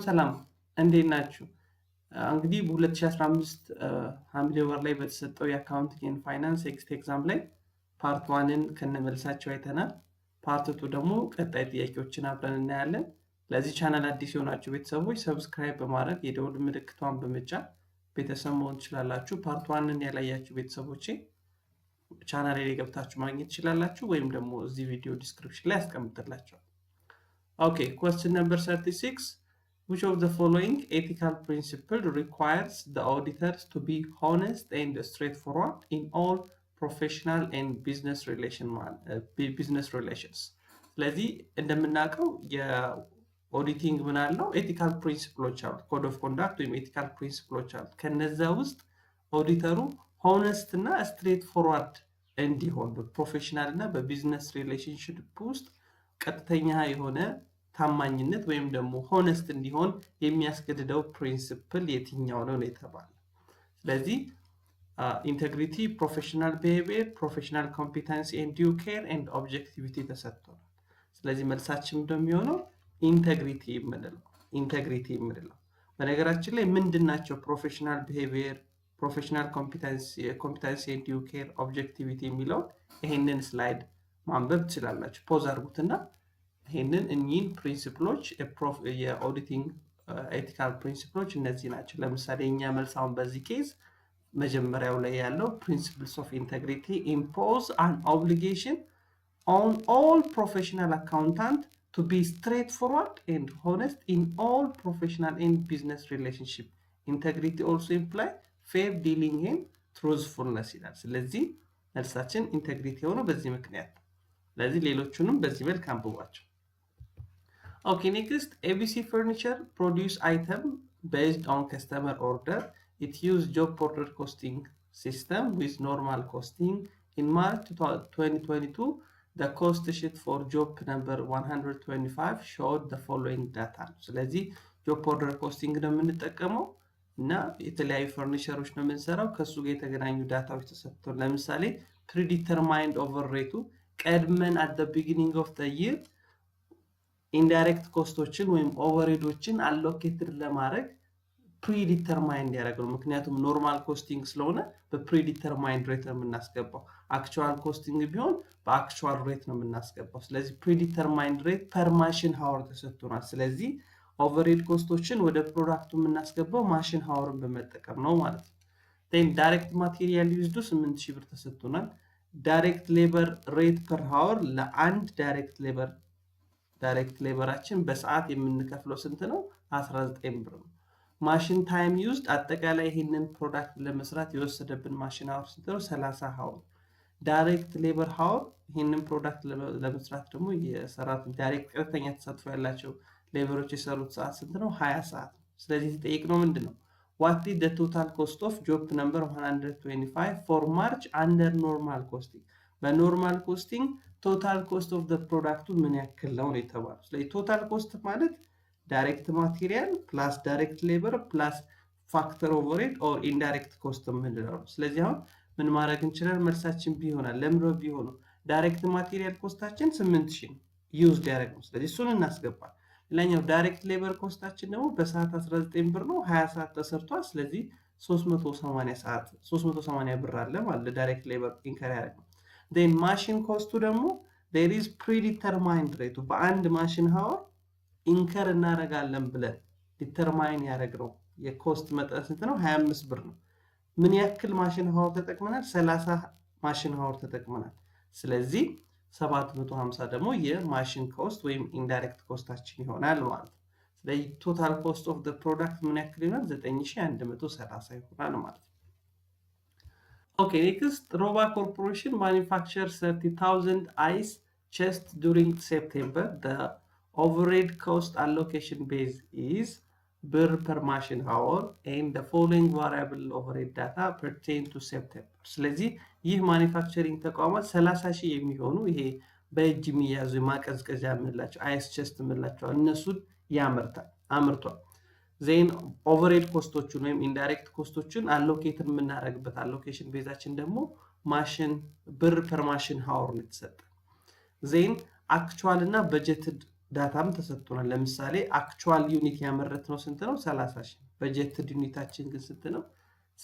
ሰላም እንዴት ናችሁ? እንግዲህ በ2015 ሐምሌ ወር ላይ በተሰጠው የአካውንቲን ፋይናንስ ኤግዛም ላይ ፓርት 1ን ከነመልሳቸው አይተናል። ፓርት 2 ደግሞ ቀጣይ ጥያቄዎችን አብረን እናያለን። ለዚህ ቻናል አዲስ የሆናችሁ ቤተሰቦች ሰብስክራይብ በማረግ የደወል ምልክቷን በመጫን ቤተሰብ መሆን ትችላላችሁ። ፓርት 1ን ያላያችሁ ቤተሰቦቼ ቻናሌ ላይ ገብታችሁ ማግኘት ትችላላችሁ ወይም ደግሞ እዚህ ቪዲዮ ዲስክሪፕሽን ላይ አስቀምጥላችኋለሁ። Okay, question number 36. Which of the following ethical principle requires the auditors to be honest and straightforward in all professional and business relations? ስለዚህ እንደምናውቀው የኦዲቲንግ ምን አለው ኤቲካል ፕሪንሲፕሎች አሉ። ኮድ ኦፍ ኮንዳክት ወይም ኤቲካል ፕሪንሲፕሎች አሉ። ከነዛ ውስጥ ኦዲተሩ ሆነስት እና ስትሬት ፎርዋርድ እንዲሆን በፕሮፌሽናል እና በቢዝነስ ሪሌሽንሺፕ ውስጥ ቀጥተኛ የሆነ ታማኝነት ወይም ደግሞ ሆነስት እንዲሆን የሚያስገድደው ፕሪንሲፕል የትኛው ነው የተባለው? ስለዚህ ኢንቴግሪቲ፣ ፕሮፌሽናል ቢሄቪየር፣ ፕሮፌሽናል ኮምፒተንሲ ኤንድ ዲው ኬር ኤንድ ኦብጀክቲቪቲ ተሰጥቷል። ስለዚህ መልሳችን እንደሚሆነው ኢንቴግሪቲ የምንለው በነገራችን ላይ ምንድናቸው ፕሮፌሽናል ቢሄቪየር፣ ፕሮፌሽናል ኮምፒተንሲ ኤንድ ዲው ኬር፣ ኦብጀክቲቪቲ የሚለው ይሄንን ስላይድ ማንበብ ትችላላችሁ። ፖዝ አድርጉትና ይሄንን እኚህን ፕሪንሲፕሎች የኦዲቲንግ ኤቲካል ፕሪንሲፕሎች እነዚህ ናቸው። ለምሳሌ እኛ መልሳውን በዚህ ኬዝ መጀመሪያው ላይ ያለው principles of integrity impose an obligation on all professional accountant to be straightforward and honest in all professional and business relationship. Integrity also imply fair dealing and truthfulness ይላል። ስለዚህ መልሳችን ኢንቴግሪቲ ሆኖ በዚህ ምክንያት ስለዚህ ሌሎቹንም በዚህ መልክ አንብቧቸው። Okay, next, ABC Furniture produce item based on customer order. It used job order costing system with normal costing. In March 2022, the cost sheet for job number 125 showed the following data. ስለዚህ job order costing ነው የምንጠቀመው እና የተለያዩ ፈርኒቸሮች ነው የምንሰራው ከሱ ጋር የተገናኙ ዳታዎች ተሰጥተው ለምሳሌ predetermined overrate ቀድመን at the beginning of the year ኢንዳይሬክት ኮስቶችን ወይም ኦቨርሄዶችን አሎኬትድ ለማድረግ ፕሪዲተርማይንድ ያደርጋሉ። ምክንያቱም ኖርማል ኮስቲንግ ስለሆነ በፕሪዲተርማይንድ ሬት ነው የምናስገባው። አክቹዋል ኮስቲንግ ቢሆን በአክቹዋል ሬት ነው የምናስገባው። ስለዚህ ፕሪዲተርማይንድ ሬት ፐር ማሽን ሃወር ተሰጥቶናል። ስለዚህ ኦቨርሄድ ኮስቶችን ወደ ፕሮዳክቱ የምናስገባው ማሽን ሃወርን በመጠቀም ነው ማለት ነው። ቴን ዳይሬክት ማቴሪያል ዩዝዱ 8000 ብር ተሰጥቶናል። ዳይሬክት ሌበር ሬት ፐር ሃወር ለአንድ ዳይሬክት ሌበራችን በሰዓት የምንከፍለው ስንት ነው? 19 ብር ነው። ማሽን ታይም ዩዝድ አጠቃላይ ይሄንን ፕሮዳክት ለመስራት የወሰደብን ማሽን ሃወር ስንት ነው? 30 ሃወር። ዳይሬክት ሌበር ሃወር ይሄንን ፕሮዳክት ለመስራት ደግሞ የሰራት ዳይሬክት ቀጥተኛ ተሳትፎ ያላቸው ሌበሮች የሰሩት ሰዓት ስንት ነው? 20 ሰዓት። ስለዚህ ተጠይቅነው ምንድነው? What is the total cost of job number 125 for March under normal costing? በኖርማል ኮስቲንግ ቶታል ኮስት ኦፍ ዘ ፕሮዳክቱ ምን ያክል ነው የተባለው። ስለዚህ ቶታል ኮስት ማለት ዳይሬክት ማቴሪያል ፕላስ ዳይሬክት ሌበር ፕላስ ፋክተር ኦቨርሄድ ኦር ኢንዳይሬክት ኮስት የምንለው። ስለዚህ አሁን ምን ማድረግ እንችላለን? መልሳችን ቢ ይሆናል። ለምንድነው ቢ ሆኖ? ዳይሬክት ማቴሪያል ኮስታችን 8000 ዩዝድ ያደረግነው። ስለዚህ እሱን እናስገባል። ሌላኛው ዳይሬክት ሌበር ኮስታችን ደግሞ በሰዓት 19 ብር ነው፣ 20 ሰዓት ተሰርቷል። ስለዚህ 380 ብር አለ ማለት ዳይሬክት ሌበር ኢንከር ያደረግነው። then machine cost ደግሞ there is predetermined rate በአንድ ማሽን ሃወር ኢንከር እናደርጋለን ብለን ዲተርማይን ያደረግነው የኮስት መጠን ስንት ነው? 25 ብር ነው። ምን ያክል ማሽን ሃወር ተጠቅመናል? 30 ማሽን ሃወር ተጠቅመናል። ስለዚህ 750 ደግሞ የማሽን ኮስት ወይም ኢንዳይሬክት ኮስታችን ይሆናል ማለት ነው። ስለዚህ ቶታል ኮስት ኦፍ ዘ ፕሮዳክት ምን ያክል ይሆናል? 9130 ይሆናል ማለት ነው። Okay, next, Roba Corporation manufactures 30,000 ice chests during September. The overhead cost allocation base is bir per machine hour and the following variable overhead data pertain to September. ስለዚህ ይህ ማኒፋክቸሪንግ ተቋማት 30,000 የሚሆኑ ይሄ በእጅ የሚያዙ ማቀዝቀዣ የምንላቸው አይስ ቼስት የምንላቸው እነሱን አምርቷል። ዜን ኦቨርሄድ ኮስቶችን ወይም ኢንዳይሬክት ኮስቶችን አሎኬት የምናደርግበት አሎኬሽን ቤዛችን ደግሞ ማሽን ብር ፐር ማሽን ሃወር ነው የተሰጠ ዜን አክቹዋል እና በጀትድ ዳታም ተሰጥቶናል ለምሳሌ አክቹዋል ዩኒት ያመረትነው ስንት ነው 30000 በጀትድ ዩኒታችን ግን ስንት ነው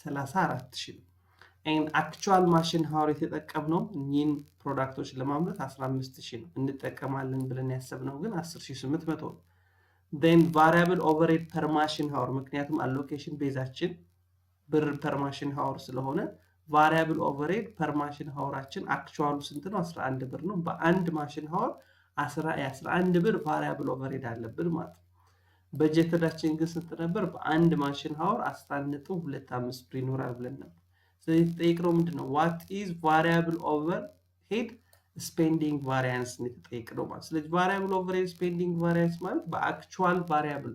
34000 and actual machine hour የተጠቀምነው እኚህን ፕሮዳክቶች ለማምረት 15000 ነው እንጠቀማለን ብለን ያሰብነው ግን 10800 ነው then variable overhead per machine hour ምክንያቱም allocation ቤዛችን ብር per machine hour ስለሆነ variable overhead per machine hourአችን actual ስንት ነው 11 ብር ነው በአንድ machine hour 11 ብር variable overhead አለብን ማለት ነው በጀትዳችን ግን ስንት ነበር በአንድ machine hour 11.25 ብር ይኖራል ብለን ነበር ስለዚህ ተጠይቀው ምንድነው what is variable overhead spending variance ነው ተጠይቀው ማለት ስለዚህ variable overhead spending variance ማለት በአክቹዋል variable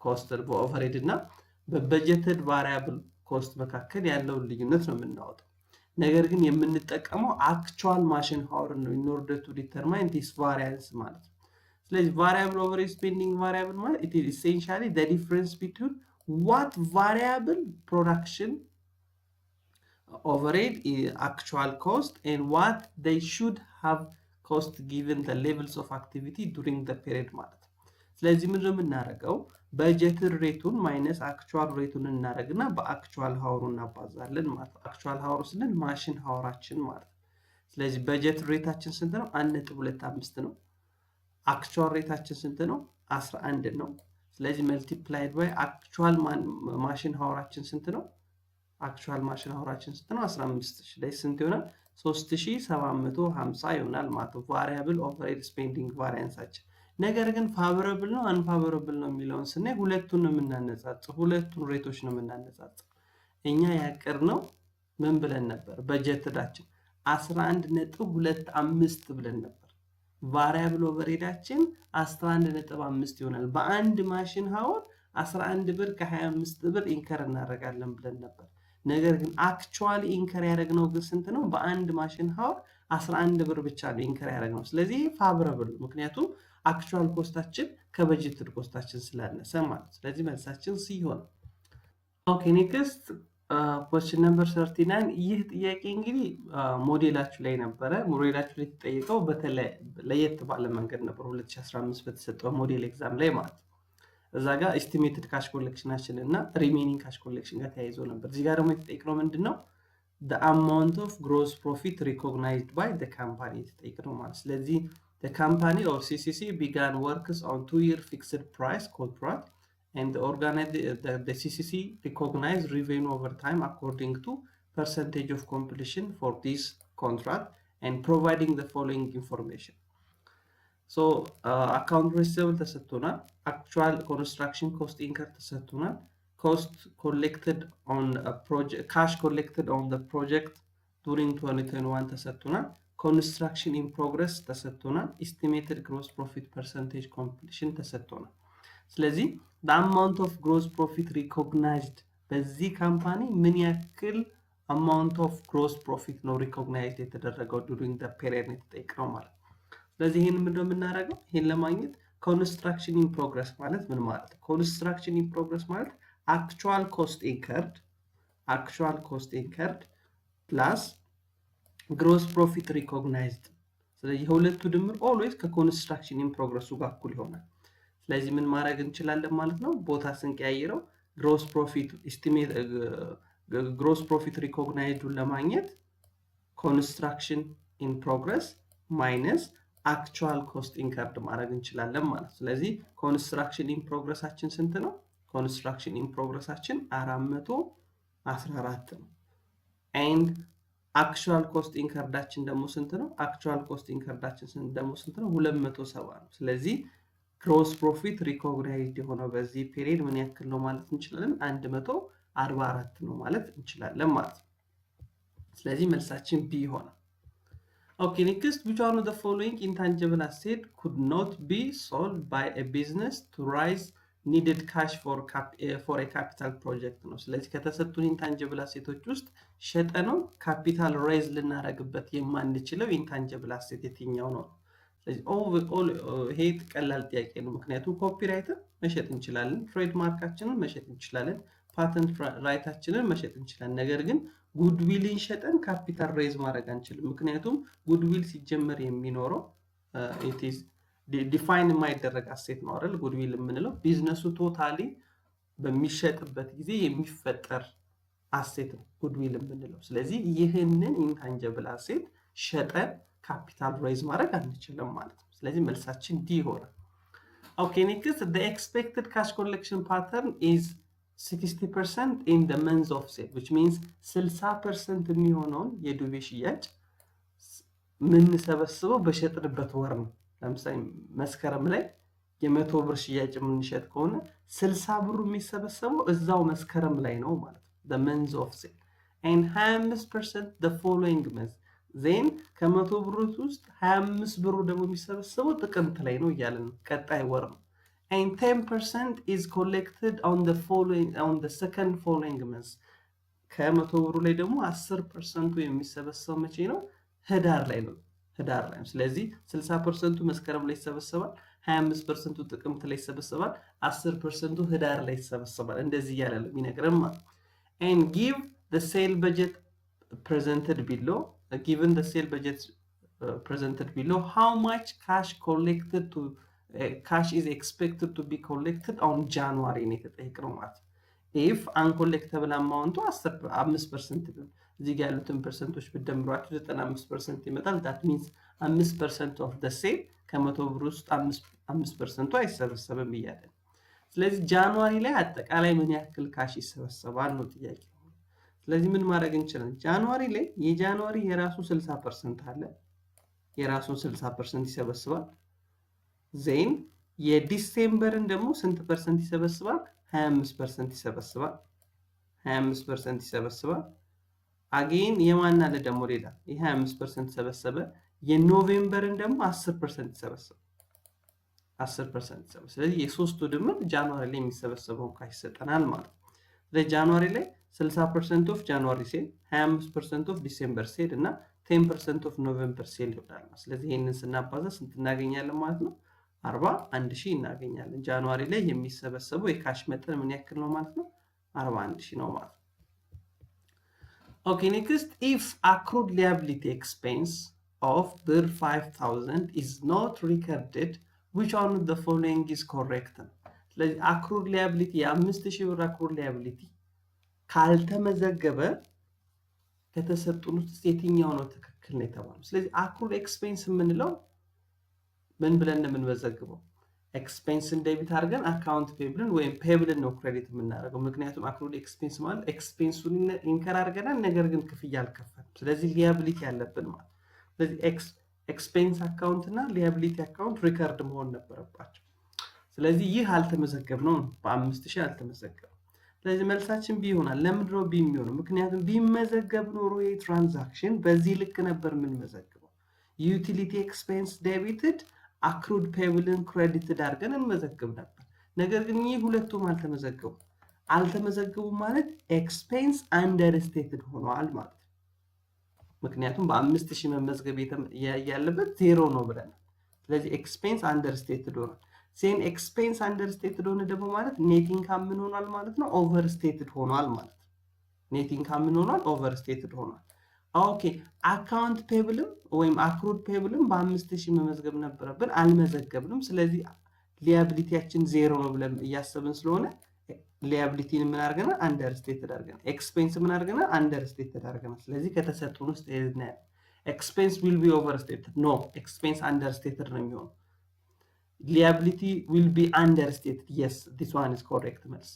cost overhead እና በበጀትድ variable cost መካከል ያለው ልዩነት ነው የምናወጣው ነገር ግን የምንጠቀመው actual machine hour ነው in order to determine this variance ማለት ነው ስለዚህ variable overhead spending variable ማለት it is essentially the difference between what variable production overhead is actual cost and what they should have cost given the levels of activity during the period ማለት ስለዚህ ምን ነው የምናደርገው በጀትድ ሬቱን ማይነስ አክቹዋል ሬቱን እናደርግና በአክቹዋል ሃወሩን እናባዛለን ማለት አክቹዋል ሃወሩ ስንል ማሽን ሃወራችን ማለት ስለዚህ በጀት ሬታችን ስንት ነው 1.25 ነው አክቹዋል ሬታችን ስንት ነው 11 ነው ስለዚህ መልቲፕላይድ ባይ አክቹዋል ማሽን ሃወራችን ስንት ነው actual machine hourአችን ስንት ነው 15000 ላይ ስንት ይሆናል 3750 ይሆናል ማለት ነው variable overhead spending varianceአችን ነገር ግን favorable ነው unfavorable ነው የሚለውን ስናይ ሁለቱን ነው የምናነጻጽረው ሁለቱን ሬቶች ነው የምናነጻጽረው እኛ ያቀርነው ምን ብለን ነበር በጀትዳችን 11.25 ብለን ነበር variable overheadአችን 11.5 ይሆናል በአንድ ማሽን ሃወር 11 ብር ከ25 ብር ኢንከር እናደርጋለን ብለን ነበር ነገር ግን አክቹዋሊ ኢንከር ያደረግነው ግን ስንት ነው በአንድ ማሽን ሃወር 11 ብር ብቻ ነው ኢንከር ያደረግነው ስለዚህ ፋቮራብል ምክንያቱም አክቹዋል ኮስታችን ከበጀትድ ኮስታችን ስላነሰ ማለት ስለዚህ መልሳችን ሲ ይሆናል ኦኬ ኔክስት question number 39 ይህ ጥያቄ እንግዲህ ሞዴላችሁ ላይ ነበረ ሞዴላችሁ ላይ ተጠይቀው በተለይ ለየት ባለ መንገድ ነበር 2015 በተሰጠው ሞዴል ኤግዛም ላይ ማለት እዛ ጋር ኤስቲሜትድ ካሽ ኮሌክሽናችን እና ሪሜኒንግ ካሽ ኮሌክሽን ጋር ተያይዞ ነበር እዚህ ጋር ደግሞ የተጠየቀው ምንድነው the amount of gross profit recognized by the company የተጠየቀው ማለት ስለዚህ the company or CCC began works on 2-year fixed price contract and the CCC recognized revenue over time according to percentage of completion for this contract and providing the following information so account receivable ተሰጥቶናል actual construction cost incurred ተሰጥቶናል cost collected on a project cash collected on the project during 2021 ተሰጥቶናል construction in progress ተሰጥቶናል estimated gross profit percentage completion ተሰጥቶናል ስለዚህ the amount of gross profit recognized በዚህ ካምፓኒ ምን ያክል amount of gross profit ነው recognized የተደረገው during the period ነው የተጠየቀው ማለት ስለዚህ ይሄን ምንድነው የምናደርገው ይሄን ለማግኘት construction in progress ማለት ምን ማለት construction in progress ማለት actual cost incurred plus gross profit recognized ስለዚህ የሁለቱ ድምር always ከconstruction in progress ጋር እኩል ይሆናል ስለዚህ ምን ማድረግ እንችላለን ማለት ነው ቦታ ስንቀያይረው gross profit recognized ለማግኘት construction in progress minus actual cost incurred ማድረግ እንችላለን ማለት ስለዚህ construction in progressአችን ስንት ነው construction in progressአችን 414 ነው and actual cost incurredአችን ደግሞ ስንት ነው actual cost incurredአችን ደግሞ ስንት ነው 270 ነው ስለዚህ gross profit recognized የሆነው በዚህ ፔሪድ ምን ያክል ነው ማለት እንችላለን 144 ነው ማለት እንችላለን ማለት ስለዚህ መልሳችን ቢ ይሆናል Okay, next, which one of the following intangible assets could not be sold by a business to raise needed cash for a capital project? No, ስለዚህ ከተሰጡን intangible assets ውስጥ ሸጠነው capital raise ልናደርግበት የማንችለው intangible asset የትኛው ነው? ስለዚህ ይሄ ቀላል ጥያቄ ነው ምክንያቱም ኮፒራይትን መሸጥ እንችላለን ትሬድማርካችንን መሸጥ እንችላለን ፓተንት ራይታችንን መሸጥ እንችላለን ነገር ግን ጉድዊልን ሸጠን ካፒታል ሬዝ ማድረግ አንችልም ምክንያቱም ጉድዊል ሲጀመር የሚኖረው it is define የማይደረግ አሴት ነው አይደል ጉድዊል የምንለው ቢዝነሱ ቶታሊ በሚሸጥበት ጊዜ የሚፈጠር አሴት ነው ጉድዊል የምንለው ስለዚህ ይሄንን ኢንታንጂብል አሴት ሸጠን ካፒታል ሬዝ ማድረግ አንችልም ማለት ነው ስለዚህ መልሳችን ዲ ይሆናል okay next the expected cash collection pattern is 60% in the month of sale which means 60% የሚሆነውን የዱቤ ሽያጭ ምን ሰበስበው በሸጥንበት ወር ነው ለምሳሌ መስከረም ላይ የ100 ብር ሽያጭ የምንሸጥ ከሆነ 60 ብሩ የሚሰበሰበው እዛው መስከረም ላይ ነው ማለት ነው the month of sale and 25% the following month then ከ100 ብሩ ውስጥ 25 ብሩ ደግሞ የሚሰበሰበው ጥቅምት ላይ ነው ያለን ቀጣይ ወር ነው and 10% is collected on the second following month ከ100 ብሩ ላይ ደግሞ 10% የሚሰበሰበው መቼ ነው ህዳር ላይ ነው ህዳር ላይ ስለዚህ 60% መስከረም ላይ ይሰበሰባል 25% ጥቅምት ላይ ይሰበሰባል 10% ህዳር ላይ ይሰበሰባል እንደዚህ ያለ ነው የሚነግረን ማለት and give the sale budget presented below given the sale budget presented below how much cash collected to cash is expected to be collected on January ነው የተጠየቀው ማለት if uncollectable amount 5% ነው እዚህ ጋር ያሉትን ፐርሰንቶች በደምሯቸው 95% ይመጣል that means 5% of the sale ከ100 ብር ውስጥ 5% አይሰበሰብም ይያለ ስለዚህ ጃንዋሪ ላይ አጠቃላይ ምን ያክል ካሽ ይሰበሰባል ነው ጥያቄው ስለዚህ ምን ማድረግ እንችላለን ጃንዋሪ ላይ የጃንዋሪ የራሱ 60% አለ የራሱ 60% ይሰበስባል ዜን የዲሴምበርን ደግሞ ስንት ፐርሰንት ይሰበስባል 25% ይሰበስባል 25% ይሰበስባል አጌን የማን አለ ደግሞ ሌላ ይሄ 25% ሰበሰበ የኖቬምበርን ደግሞ 10% ይሰበስባል 10% ይሰበስባል ስለዚህ የሶስቱ ድምር ጃንዋሪ ላይ የሚሰበሰበው ካሽ ይሰጠናል ማለት ነው ለጃንዋሪ ላይ 60% of January sale 25% of December sale እና 10% of November sale ይሆናል ስለዚህ ይሄንን ስናባዛ ስንት እናገኛለን ማለት ነው 41000 እናገኛለን ጃንዋሪ ላይ የሚሰበሰበው የካሽ መጠን ምን ያክል ነው ማለት ነው 41000 ነው ማለት okay next if accrued liability expense of 5000 is not recorded which one of the following is correct ስለዚህ accrued liability የ5000 ብር accrued liability ካልተመዘገበ ከተሰጡን ውስጥ የትኛው ነው ትክክል ነው የተባለው ስለዚህ accrued expense የምንለው ምን ብለን ነው የምንመዘግበው ኤክስፔንስን ዴቢት አድርገን አካውንት ፔብልን ወይም ፔብልን ነው ክሬዲት የምናደርገው ምክንያቱም accrued expense ማለት ኤክስፔንሱን ኢንከር አድርገናል ነገር ግን ክፍያ አልከፈልንም ስለዚህ ሊያቢሊቲ ያለብን ማለት ስለዚህ ኤክስፔንስ አካውንት እና ሊያቢሊቲ አካውንት ሪከርድ መሆን ነበረባቸው ስለዚህ ይህ አልተመዘገብነው በ5000 አልተመዘገበም ስለዚህ መልሳችን ቢ ይሆናል ለምንድን ነው ቢ የሚሆነው ምክንያቱም ቢመዘገብ ኖሮ የትራንዛክሽን በዚህ ልክ ነበር ምን መዘግበው ዩቲሊቲ ኤክስፔንስ ዴቢትድ accrued payable credited አድርገን እንመዘግብ ነበር ነገር ግን ይህ ሁለቱም አልተመዘገቡ ማለት ኤክስፔንስ አንደርስቴትድ ሆኗል ማለት ምክንያቱም በ5000 መመዝገብ ያለበት 0 ነው ብለናል ስለዚህ ኤክስፔንስ አንደርስቴትድ ሆኗል ሴን ኤክስፔንስ አንደርስቴትድ ሆነ ደግሞ ማለት ኔት ኢንካም ምን ሆኗል ማለት ነው ኦቨርስቴትድ ሆኗል ማለት ኔት ኢንካም ምን ሆኗል ኦቨርስቴትድ ሆኗል ኦኬ አካውንት ፔብልም ወይም አክሩድ ፔብልም በ5000 መመዝገብ ነበረብን አልመዘገብንም ስለዚህ ሊያቢሊቲያችን 0 ነው ብለን እያሰብን ስለሆነ ሊያቢሊቲን ምን አድርገናል አንደርስቴትድ አድርገናል ኤክስፔንስ ምን አድርገናል አንደርስቴትድ አድርገናል ስለዚህ ከተሰጡን ውስጥ ይሄን ኤክስፔንስ will be overstated no ኤክስፔንስ አንደርስቴትድ ነው የሚሆነው liability will be understated yes this one is correct መልስ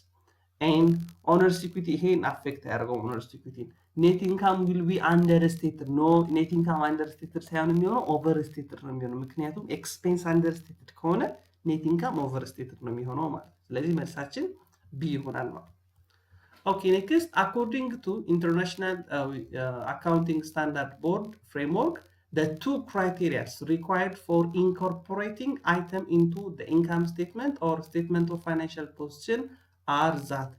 and owner's equity ይሄን አፌክት ያደርገው owner's equity net income will be understated no net income understated ሳይሆን የሚሆነው overstated ነው የሚሆነው ምክንያቱም expense understated ከሆነ net income overstated ነው የሚሆነው ማለት ስለዚህ መልሳችን B ይሆናል ማለት okay next according to international accounting standard board framework the two criteria required for incorporating item into the income statement or statement of financial position are that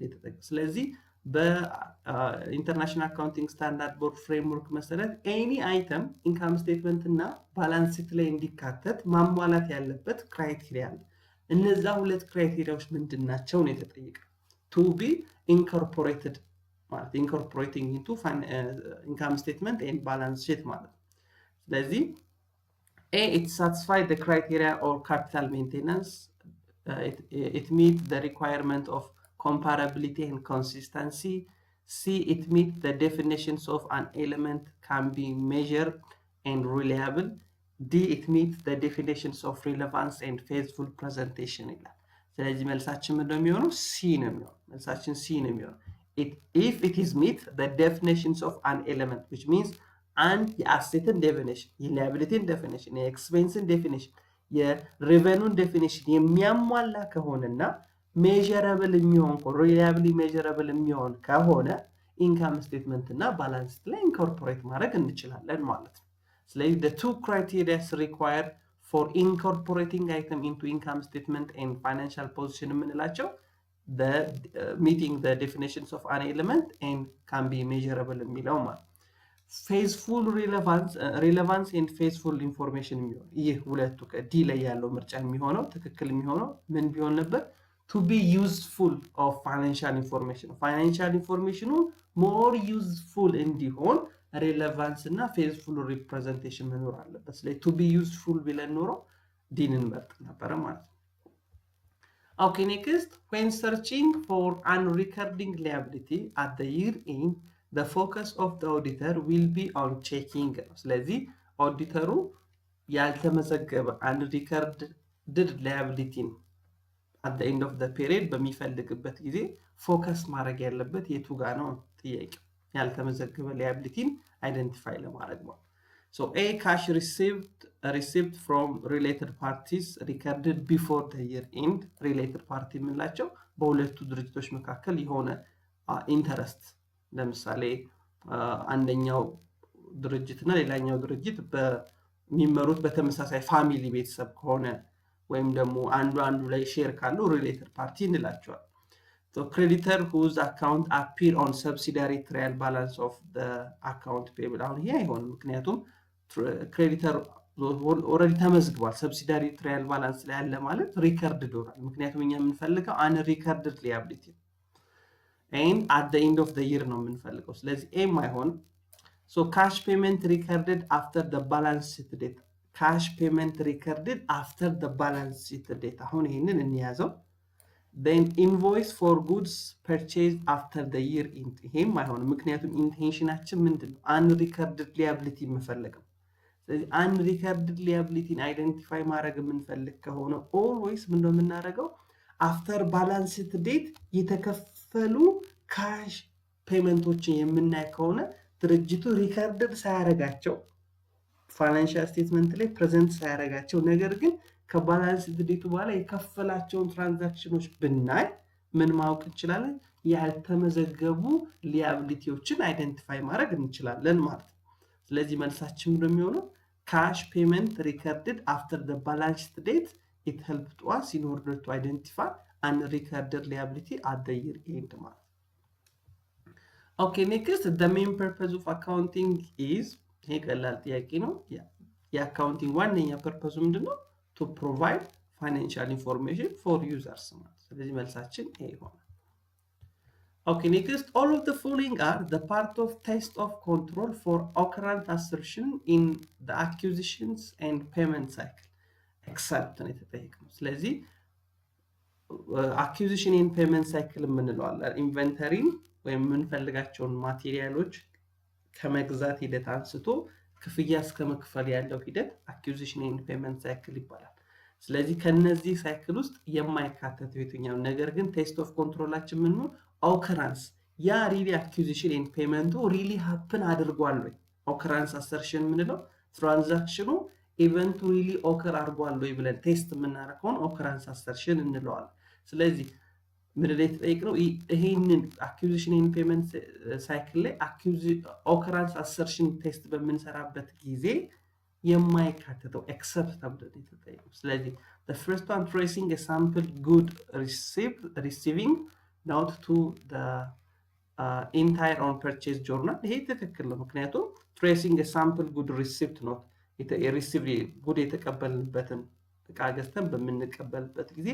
ስለዚህ በኢንተርናሽናል አካውንቲንግ ስታንዳርድ ቦርድ ፍሬምወርክ መሰረት any item income statement እና ባላንስ ሺት ላይ እንዲካተት ማሟላት ያለበት ክራይቴሪያ አለ እነዛ ሁለት ክራይቴሪያዎች ምንድናቸው ነው የተጠየቀው to be incorporated ማለት incorporating into income statement and balance sheet ማለት ነው። ስለዚህ A, it satisfies the criteria or capital maintenance. It meets the requirement of comparability and consistency. C, it meets the definitions of an element can be measured and reliable. D, it meets the definitions of relevance and faithful presentation ይላል። ስለዚህ መልሳችን ምንድነው የሚሆነው? ሲ ነው የሚሆነው። መልሳችን ሲ ነው የሚሆነው። If it is meet the definitions of an element, which means አንድ የአሴትን ዴፊኒሽን፣ የላያቢሊቲን ዴፊኒሽን፣ የኤክስፔንስን ዴፊኒሽን፣ የሬቨኑን ዴፊኒሽን የሚያሟላ ከሆነና ሜዠረብል የሚሆን ሪላያብሊ ሜዠረብል የሚሆን ከሆነ ኢንካም ስቴትመንት እና ባላንስ ላይ ኢንኮርፖሬት ማድረግ እንችላለን ማለት ነው። ስለዚህ the two criteria required for incorporating item into income statement and financial position የምንላቸው the meeting the definitions of an element and can be measurable የሚለው ማለት ነው። faithful relevance and faithful information የሚሆነው ይህ ሁለቱ ዲ ላይ ያለው ምርጫ የሚሆነው ትክክል የሚሆነው ምን ቢሆን ነበር? to be useful of financial information more useful እንዲሆን relevance እና faithful representation መኖር አለበት። ስለዚህ to be useful ቢለን ኖሮ ዲንን መርጥ ነበር ማለት ነው። Okay, next, when searching for unrecurring liability at the year end, the focus of the auditor will be on checking. ስለዚህ ኦዲተሩ ያልተመዘገበ unrecorded liability at the end of the period በሚፈልግበት ጊዜ ፎከስ ማድረግ ያለበት የቱ ጋር ነው ጥያቄ። ያልተመዘገበ liability አይደንቲፋይ ለማድረግ ነው። So A, cash received from related parties recorded before the year end. related party የምንላቸው በሁለቱ ድርጅቶች መካከል የሆነ ኢንተረስት፣ ለምሳሌ አንደኛው ድርጅትና ሌላኛው ድርጅት በሚመሩት በተመሳሳይ ፋሚሊ ቤተሰብ ከሆነ ወይም ደግሞ አንዱ ላይ ሼር ካለው related party እንላቸዋል። So creditor whose account appear on subsidiary trial balance of the account payable አሁን ይሄ አይሆንም፣ ምክንያቱም ክሬዲተር ኦልሬዲ ተመዝግቧል። ሰብሲዳሪ ትራያል ባላንስ ላይ ያለ ማለት ሪከርድድ ሆኗል። ምክንያቱም እኛ የምንፈልገው አንሪከርድድ ሊያቢሊቲ and at the end of the year ነው የምንፈልገው። ስለዚህ ኤም አይሆንም። so cash payment recorded after the balance sheet date cash payment recorded after the balance sheet date አሁን ይሄንን እንያዘው። then invoice for goods purchased after the year end ይሄም አይሆንም፣ ምክንያቱም ኢንቴንሽናችን ምንድነው? አንሪከርድድ ሊያቢሊቲ መፈለግ። ስለዚህ አንሪከርድድ ሊያቢሊቲን አይደንቲፋይ ማድረግ የምንፈልግ ከሆነ ኦልዌይስ ምንድነው የምናደርገው? አፍተር ባላንስ ሺት ዴት የተከፈሉ ካሽ ፔመንቶችን የምናይ ከሆነ ድርጅቱ ሪከርድድ ሳያረጋቸው ፋይናንሻል ስቴትመንት ላይ ፕሬዘንት ሳያረጋቸው ነገር ግን ከባላንስ ሺት ዴቱ በኋላ የከፈላቸውን ትራንዛክሽኖች ብናይ ምን ማወቅ እንችላለን? ያልተመዘገቡ ሊያቢሊቲዎችን አይደንቲፋይ ማድረግ እንችላለን ማለት ነው። ስለዚህ መልሳችን ምንድነው የሚሆነው? cash payment recorded after the balance sheet date it helped us in order to identify unrecorded liability at the year end ማለት ነው። okay, next, the main purpose of accounting is ይሄ ቀላል ጥያቄ ነው። የአካውንቲንግ ዋነኛ ፐርፐሱ ምንድነው? to provide financial information for users ማለት። ስለዚህ መልሳችን ይሄ ይሆናል። okay, next, all of the following are the part of test of control for occurrence assertion in the acquisitions and payment cycle except ነው የተጠየቅነው። ስለዚህ acquisition and payment cycle የምንለው አለ ኢንቨንተሪን ወይም የምንፈልጋቸውን ማቴሪያሎች ከመግዛት ሂደት አንስቶ ክፍያ እስከ መክፈል ያለው ሂደት acquisition and payment cycle ይባላል። ስለዚህ ከነዚህ ሳይክል ውስጥ የማይካተተው የትኛው ነገር ግን ቴስት ኦፍ ኮንትሮላችን ምን ነው? ኦከራንስ ያ ሪሊ አኩዚሽን ኤንድ ፔመንቱ ሪሊ ሃፕን አድርጓል ወይ? ኦከራንስ አሰርሽን ምንለው ትራንዛክሽኑ ኢቨንቱ ሪሊ ኦከር አድርጓል ወይ ብለን ቴስት የምናደርገውን ኦከራንስ አሰርሽን እንለዋለን። ስለዚህ ምንድን ነው የተጠየቅነው? ይሄንን አኩዚሽን ኤንድ ፔመንት ሳይክል ላይ ኦከራንስ አሰርሽን ቴስት በምንሰራበት ጊዜ የማይካተተው ኤክሰፕት ተብሎ የተጠየቀው። ስለዚህ the first one tracing a sample good receiving note to the entire on purchase journal ይሄ ትክክል ነው። ምክንያቱም tracing a sample good receipt note የሪሲቭ ጉድ የተቀበልንበትን እቃ ገዝተን በምንቀበልበት ጊዜ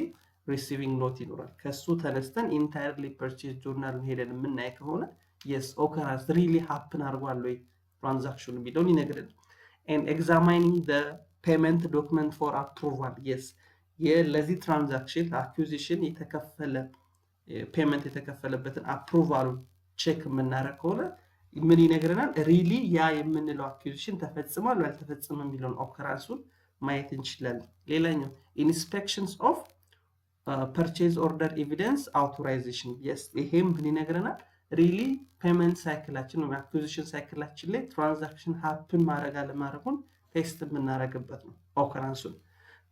receiving note ይኖራል። ከሱ ተነስተን entirely purchase journal ሄደን የምናይ ከሆነ yes occurrence really happen አድርጓል ወይ transaction ቢሆን ይነግረን and examining the payment document for approval yes ለዚህ ትራንዛክሽን አኩዚሽን የተከፈለ ፔመንት የተከፈለበትን አፕሩቫሉን ቼክ የምናደርግ ከሆነ ምን ይነግረናል ሪሊ ያ የምንለው አኩዚሽን ተፈጽሟል ወይ አልተፈጸመም የሚለውን ኦከራንሱን ማየት እንችላለን ሌላኛው ኢንስፔክሽንስ ኦፍ ፐርቼዝ ኦርደር ኤቪደንስ አውቶራይዜሽን yes ይሄም ምን ይነግረናል ሪሊ ፔመንት ሳይክላችን ወይ አኩዚሽን ሳይክላችን ላይ ትራንዛክሽን ሃፕን ማድረግ አለማድረጉን ቴስት የምናደርግበት ነው ኦከራንሱን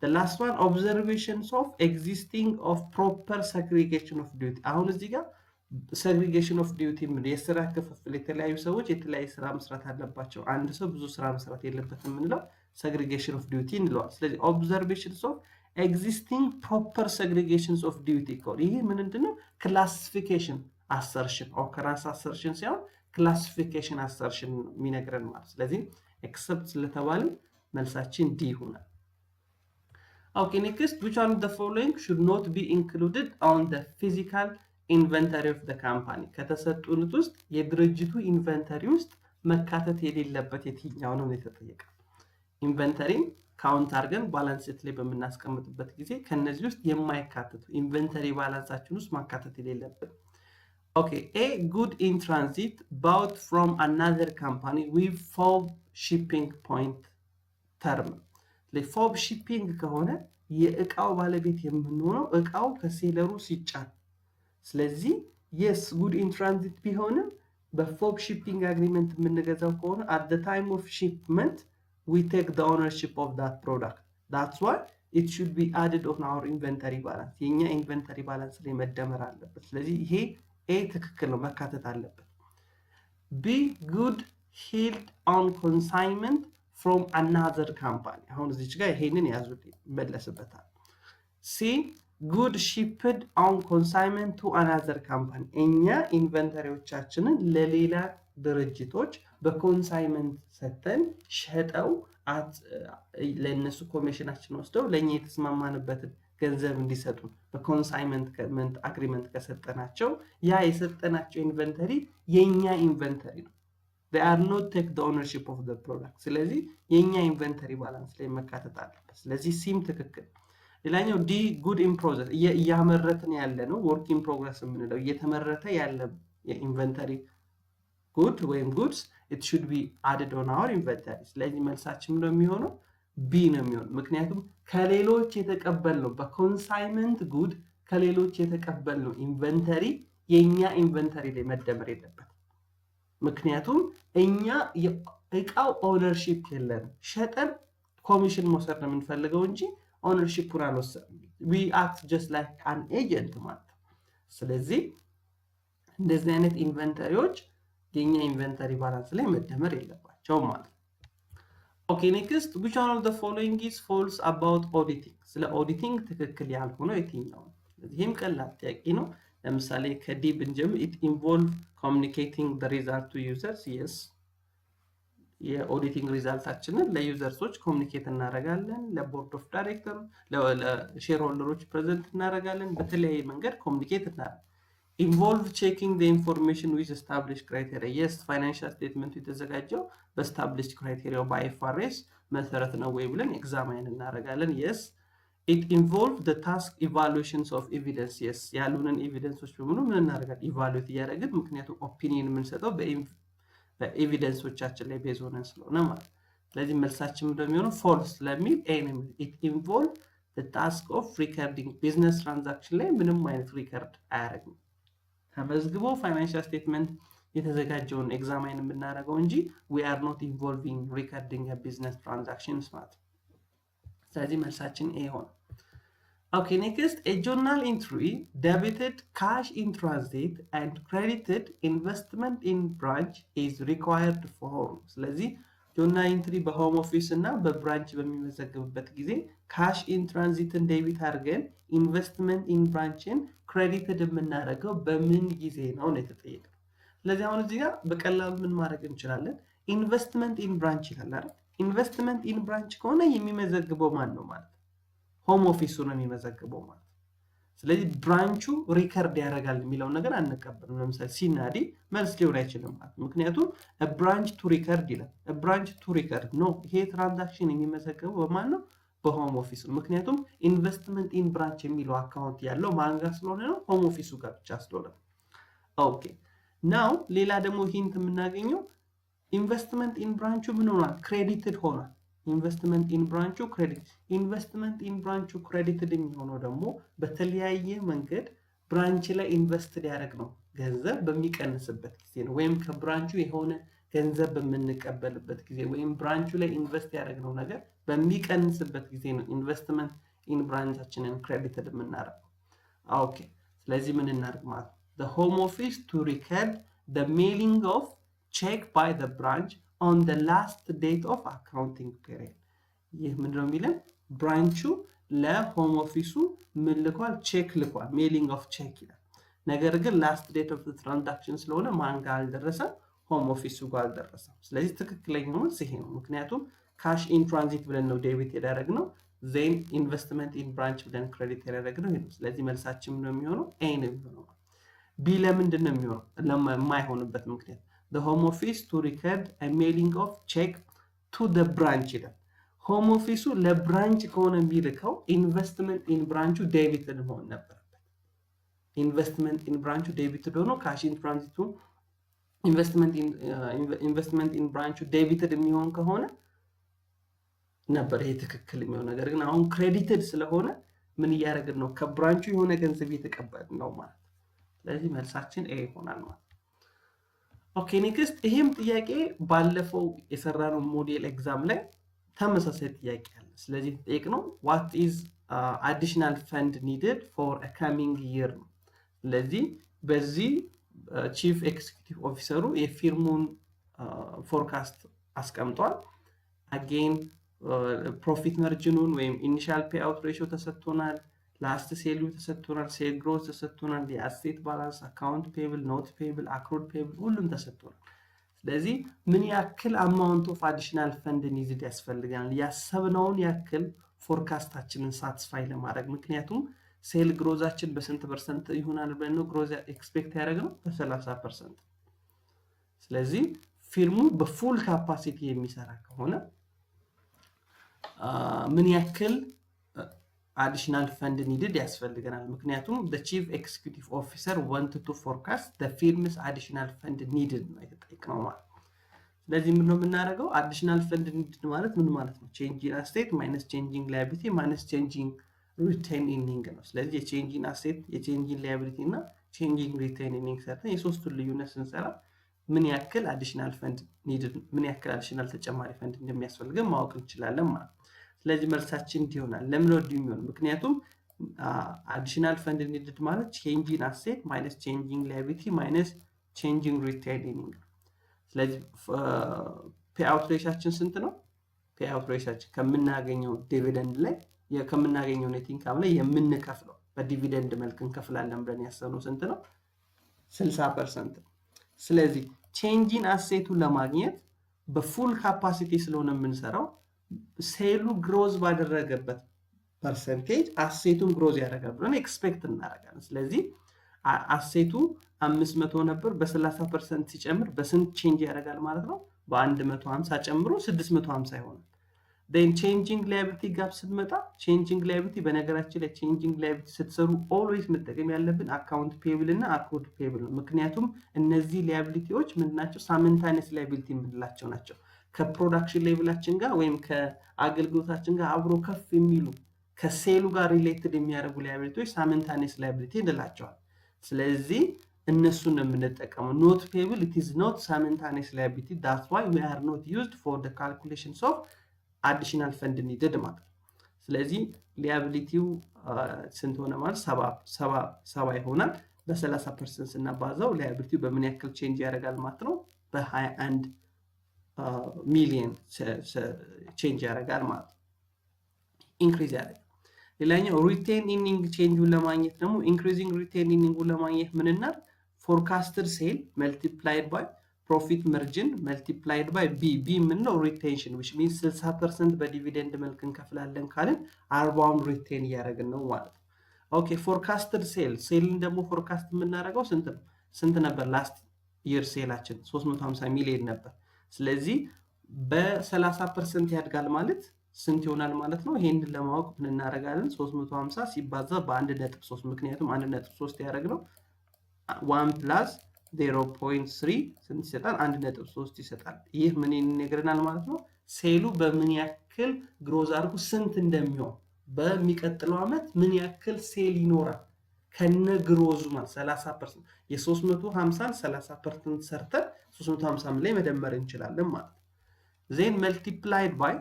The last one, observations of existing of proper segregation of duty. አሁን እዚህ ጋር segregation of duty ምን የሥራ ክፍፍል የተለያዩ ሰዎች የተለያዩ ስራ መስራት አለባቸው አንድ ሰው ብዙ ስራ መስራት የለበትም እንለው segregation of duty እንለዋል ስለዚህ observations of existing proper segregations of duty ኮድ ይሄ ምንድነው classification assertion occurrence assertion ሳይሆን classification assertion የሚነግረን ማለት ስለዚህ except ስለተባለ መልሳችን ዲ ይሆናል Okay, next, which one of the following should not be included on the physical inventory of the company? ከተሰጡት ውስጥ የድርጅቱ ኢንቨንተሪ ውስጥ መካተት የሌለበት የትኛው ነው የተጠየቀው? ኢንቨንተሪ ካውንት አድርገን ባላንስ ሺት ላይ በምናስቀምጥበት ጊዜ ከነዚህ ውስጥ የማይካተቱ ኢንቨንተሪ ባላንሳችን ውስጥ ማካተት የሌለበት Okay, a good in transit bought from another company with FOB shipping point term. ለፎብ ሺፒንግ ከሆነ የእቃው ባለቤት የምንሆነው እቃው ከሴለሩ ሲጫን ስለዚህ yes good in transit ቢሆንም በፎብ ሺፒንግ አግሪመንት የምንገዛው ከሆነ at the time of shipment we take the ownership of that product that's why it should be added on our inventory balance የኛ ኢንቨንተሪ ባላንስ ላይ መደመር አለበት ስለዚህ ይሄ a ትክክል ነው መካተት አለበት b good held on consignment from another company አሁን እዚች ጋር ይሄንን ያዙት መለስበታል C good shipped on consignment to another company እኛ ኢንቨንተሪዎቻችንን ለሌላ ድርጅቶች በኮንሳይመንት ሰተን ሸጠው ለነሱ ኮሚሽናችን ወስደው ለኛ የተስማማንበት ገንዘብ እንዲሰጡ በኮንሳይመንት አግሪመንት ከሰጠናቸው ያ የሰጠናቸው ኢንቨንተሪ የኛ ኢንቨንተሪ ነው They are not take the ownership of the product. ስለዚህ የኛ ኢንቨንተሪ ባላንስ ላይ መካተት አለበት። ስለዚህ ሲም ትክክል። ሌላኛው ዲ good in process እያመረትን ያለ ነው work in progress የምንለው እየተመረተ ያለ የኢንቨንተሪ good ወይም goods it should be added on our inventory. ስለዚህ መልሳችን ነው የሚሆነው ቢ ነው የሚሆነው ምክንያቱም ከሌሎች የተቀበልነው በኮንሳይመንት good ከሌሎች የተቀበልነው ኢንቨንተሪ የኛ ኢንቨንተሪ ላይ መደመር የለበት ምክንያቱም እኛ የእቃው ኦነርሺፕ የለንም ሸጠን ኮሚሽን መውሰድ ነው የምንፈልገው እንጂ ኦነርሺፑን አልወሰድንም we act just like an agent ማለት ስለዚህ እንደዚህ አይነት ኢንቨንተሪዎች የኛ ኢንቨንተሪ ባላንስ ላይ መደመር የለባቸውም ማለት Okay, next, which one of the following is false about auditing? ስለ auditing ትክክል ያልሆነው የትኛው ነው? ይሄም ቀላል ጥያቄ ነው ለምሳሌ ከዲ ብንጀምር it involve communicating the result to users yes የኦዲቲንግ ሪዛልታችንን ለዩዘርሶች ኮሙኒኬት እናደርጋለን ለቦርድ ኦፍ ዳይሬክተር ለሼር ሆልደሮች ፕሬዘንት እናደርጋለን በተለያየ መንገድ ኮሙኒኬት እናደርጋለን involve checking the information with established criteria yes financial statement የተዘጋጀው በestablished criteria by IFRS መሰረት ነው ወይ ብለን ኤግዛማይን እናደርጋለን yes it involve the task evaluations of evidence yes ያሉንን ኤቪደንሶች በሙሉ ምን እናደርጋለን ኢቫሉዌት ያደርጋለን ምክንያቱም ኦፒኒየን የምንሰጠው በኤቪደንሶቻችን ላይ ቤዝ ሆነን ስለሆነ ማለት ስለዚህ መልሳችን እንደሚሆነው false ለሚል it involve the task of recording business transaction ላይ ምንም አይነት ሪከርድ አያደርግም ተመዝግቦ ፋይናንሻል ስቴትመንት የተዘጋጀውን ኤግዛማይን የምናደርገው እንጂ we are not involving recording a business transactions ማለት ስለዚህ መልሳችን ኤ ሆነ Okay, next, a journal entry debited cash in transit and credited investment in branch is required for. ስለዚህ journal entry በሆም ኦፊስ እና በብራንች በሚመዘገብበት ጊዜ cash in transit debit አድርገን investment in branchን credited የምናደርገው በምን ጊዜ ነው የተጠየቀው። ስለዚህ አሁን እዚህ ጋር በቀላሉ ምን ማድረግ እንችላለን? investment in branch ይላል አይደል? investment in branch ከሆነ የሚመዘግበው ማን ነው ማለት ሆም ኦፊሱ ነው የሚመዘግበው ማለት ስለዚህ ብራንቹ ሪከርድ ያደርጋል የሚለው ነገር አንቀበልም። ለምሳሌ ሲናዲ መልስ ሊሆን አይችልም ማለት ምክንያቱም ብራንች ቱ ሪከርድ ይላል። ብራንች ቱ ሪከርድ ነው። ይሄ ትራንዛክሽን የሚመዘገበው በማን ነው? በሆም ኦፊስ ነው። ምክንያቱም ኢንቨስትመንት ኢን ብራንች የሚለው አካውንት ያለው ማን ጋር ስለሆነ ነው? ሆም ኦፊሱ ጋር ብቻ ስለሆነ። ኦኬ ናው ሌላ ደግሞ ሂንት የምናገኘው ኢንቨስትመንት ኢን ብራንቹ ምን ሆኗል? ክሬዲትድ ሆኗል። ኢንቨስትመንት ኢን ብራንቹ ክሬዲት ኢንቨስትመንት ኢን ብራንቹ ክሬዲትድ የሚሆነው ደግሞ በተለያየ መንገድ ብራንች ላይ ኢንቨስት ሊያደርግ ነው ገንዘብ በሚቀንስበት ጊዜ ነው። ወይም ከብራንቹ የሆነ ገንዘብ በምንቀበልበት ጊዜ ወይም ብራንቹ ላይ ኢንቨስት ያደረግነው ነገር በሚቀንስበት ጊዜ ነው ኢንቨስትመንት ኢን ብራንቻችንን ክሬዲትድ የምናደርገው። ኦኬ ስለዚህ ምን እናደርግ ማለት the home office to record the mailing of check by the branch on the last date of accounting period። ይህ ምንድነው የሚለን? ብራንቹ ለሆም ኦፊሱ ምን ልኳል? ቼክ ልኳል። ሜሊንግ ኦፍ ቼክ ይላል። ነገር ግን ላስት ዴት ኦፍ ትራንዛክሽን ስለሆነ ማን ጋር አልደረሰም? ሆም ኦፊሱ ጋር አልደረሰም። ስለዚህ ትክክለኛው መልስ ይሄ ነው። ምክንያቱም ካሽ ኢን ትራንዚት ብለን ነው ዴቢት ያደረግነው፣ ዜን ኢንቨስትመንት ኢን ብራንች ብለን ክሬዲት ያደረግነው ይሄ ነው። ስለዚህ መልሳችን ነው የሚሆነው ኤ ነው የሚሆነው። ቢ ለምንድን ነው የሚሆነው? ለማይሆንበት ምክንያት the home office to record a mailing of check to the branch ይላል። ሆም ኦፊሱ ለብራንች ከሆነ የሚልከው ኢንቨስትመንት ኢን ብራንቹ ዴቢትድ መሆን ነበረበት። ኢንቨስትመንት ኢን ብራንቹ ዴቢትድ ሆኖ ካሽ ኢን ትራንዚቱ ኢንቨስትመንት ኢን ብራንቹ ዴቢትድ የሚሆን ከሆነ ነበር ይሄ ትክክል የሚሆን። ነገር ግን አሁን ክሬዲትድ ስለሆነ ምን እያደረግን ነው? ከብራንቹ የሆነ ገንዘብ እየተቀበልን ነው ማለት። ስለዚህ መልሳችን ኤ ይሆናል ማለት። ኦኬ ኔክስት ይሄም ጥያቄ ባለፈው የሰራነው ሞዴል ኤግዛም ላይ ተመሳሳይ ጥያቄ አለ። ስለዚህ ጠይቅነው what is additional fund needed for a coming year ነው። ስለዚህ በዚህ ቺፍ ኤክዚኪዩቲቭ ኦፊሰሩ የፊርሙን ፎርካስት አስቀምጧል። አጌን ፕሮፊት ማርጂኑን ወይም ኢኒሻል ፔአውት ሬሽዮ ተሰጥቶናል። ላስት ሴሉ ተሰጥቶናል። ሴል ግሮዝ ተሰጥቶናል። የአሴት ባላንስ፣ አካውንት ፔብል፣ ኖት ፔብል፣ አክሩድ ፔብል ሁሉም ተሰጥቶናል። ስለዚህ ምን ያክል አማውንት ኦፍ አዲሽናል ፈንድ ኒድድ ያስፈልገናል? ያሰብነውን ያክል ፎርካስታችንን ሳትስፋይ ለማድረግ ምክንያቱም ሴል ግሮዛችን በስንት ፐርሰንት ይሆናል ብለን ነው ግሮዝ ኤክስፔክት ያደረግነው? በ30%። ስለዚህ ፊርሙ በፉል ካፓሲቲ የሚሰራ ከሆነ ምን ያክል additional fund needed ያስፈልገናል? ምክንያቱም the chief executive officer wanted to forecast the firm's additional fund needed ነው የተጠየቅነው ማለት። ስለዚህ ምን ነው የምናደርገው? additional fund needed ማለት ምን ማለት ነው? changing asset minus changing liability minus changing retaining ነው። ስለዚህ የchanging asset የchanging liability እና changing retaining ሰርተን የሶስቱን ልዩነት ስንሰራ ምን ያክል additional fund needed ምን ያክል additional ተጨማሪ ፈንድ እንደሚያስፈልገን ማወቅ እንችላለን ማለት። ስለዚህ መልሳችን ይሆናል። ለምን ወዲህ የሚሆን? ምክንያቱም አዲሽናል ፈንድ ኒድድ ማለት ቼንጂንግ አሴት ማይነስ ቼንጂንግ ላያቢሊቲ ማይነስ ቼንጂንግ ሪቴኒንግ። ስለዚህ ፔአውት ሬሻችን ስንት ነው? ፔአውት ሬሻችን ከምናገኘው ዲቪደንድ ላይ ከምናገኘው ኔት ኢንካም ላይ የምንከፍለው በዲቪደንድ መልክ እንከፍላለን ብለን ያሰብነው ስንት ነው? 60%። ስለዚህ ቼንጂንግ አሴቱን ለማግኘት በፉል ካፓሲቲ ስለሆነ የምንሰራው ሴሉ ግሮዝ ባደረገበት ፐርሰንቴጅ አሴቱን ግሮዝ ያደርጋል ብለን ኤክስፔክት እናደርጋለን። ስለዚህ አሴቱ 500 ነበር፣ በ30% ሲጨምር በስንት ቼንጅ ያደርጋል ማለት ነው? በ150 ጨምሮ 650 ይሆናል። then changing liability ጋር ስትመጣ changing liability በነገራችን ላይ changing liability ስትሰሩ always መጠቀም ያለብን አካውንት ፔብል እና አክሩድ ፔብል ነው። ምክንያቱም እነዚህ liabilityዎች ምንድናቸው? ሳምንታኔስ liability የምንላቸው ናቸው። ከፕሮዳክሽን ሌቭላችን ጋር ወይም ከአገልግሎታችን ጋር አብሮ ከፍ የሚሉ ከሴሉ ጋር ሪሌትድ የሚያደርጉ ላያቢሊቲዎች ሳምንታኔስ ላያቢሊቲ እንላቸዋል። ስለዚህ እነሱን ነው የምንጠቀመው። ኖት ፔብል it is not simultaneous liability, that's why we are not used for the calculations of additional fund needed ማለት። ስለዚህ ሊያቢሊቲው ስንት ሆነ ማለት 70 ይሆናል። በ30% ስናባዛው ሊያቢሊቲው በምን ያክል ቼንጅ ያደርጋል ማለት ነው? በ21 ሚሊየን ቼንጅ ያደርጋል ማለት ነው። ኢንክሪዝ ያደርጋል። ሌላኛው ሪቴኒንግ ቼንጁን ለማግኘት ደግሞ ኢንክሪዚንግ ሪቴኒንጉን ለማግኘት ምን እናድርግ? ፎርካስትድ ሴል መልቲፕላይድ ባይ ፕሮፊት ማርጂን መልቲፕላይድ ባይ ቢ ምን ነው? ሪቴንሽን which means 60% በዲቪደንድ መልክ እንከፍላለን ካልን 40ውን ሪቴን እያደረግን ነው ማለት ነው። ኦኬ ፎርካስትድ ሴልን ደግሞ ፎርካስት የምናደርገው ስንት ነበር ላስት ይር ሴላችን 350 ሚሊዮን ነበር ስለዚህ በ30% ያድጋል ማለት ስንት ይሆናል ማለት ነው ይሄንን ለማወቅ ምን እናደርጋለን 350 ሲባዛ በ1.3 ምክንያቱም 1.3 ያደርግነው 1 + 0.3 ስንት ይሰጣል 1.3 ይሰጣል ይህ ምን ይነግረናል ማለት ነው ሴሉ በምን ያክል ግሮዝ አድርጎ ስንት እንደሚሆን በሚቀጥለው አመት ምን ያክል ሴል ይኖራል ከነ ግሮዙ ማለት 30% የ350 30% ሰርተን 350 ላይ መደመር እንችላለን ማለት ነው then multiplied by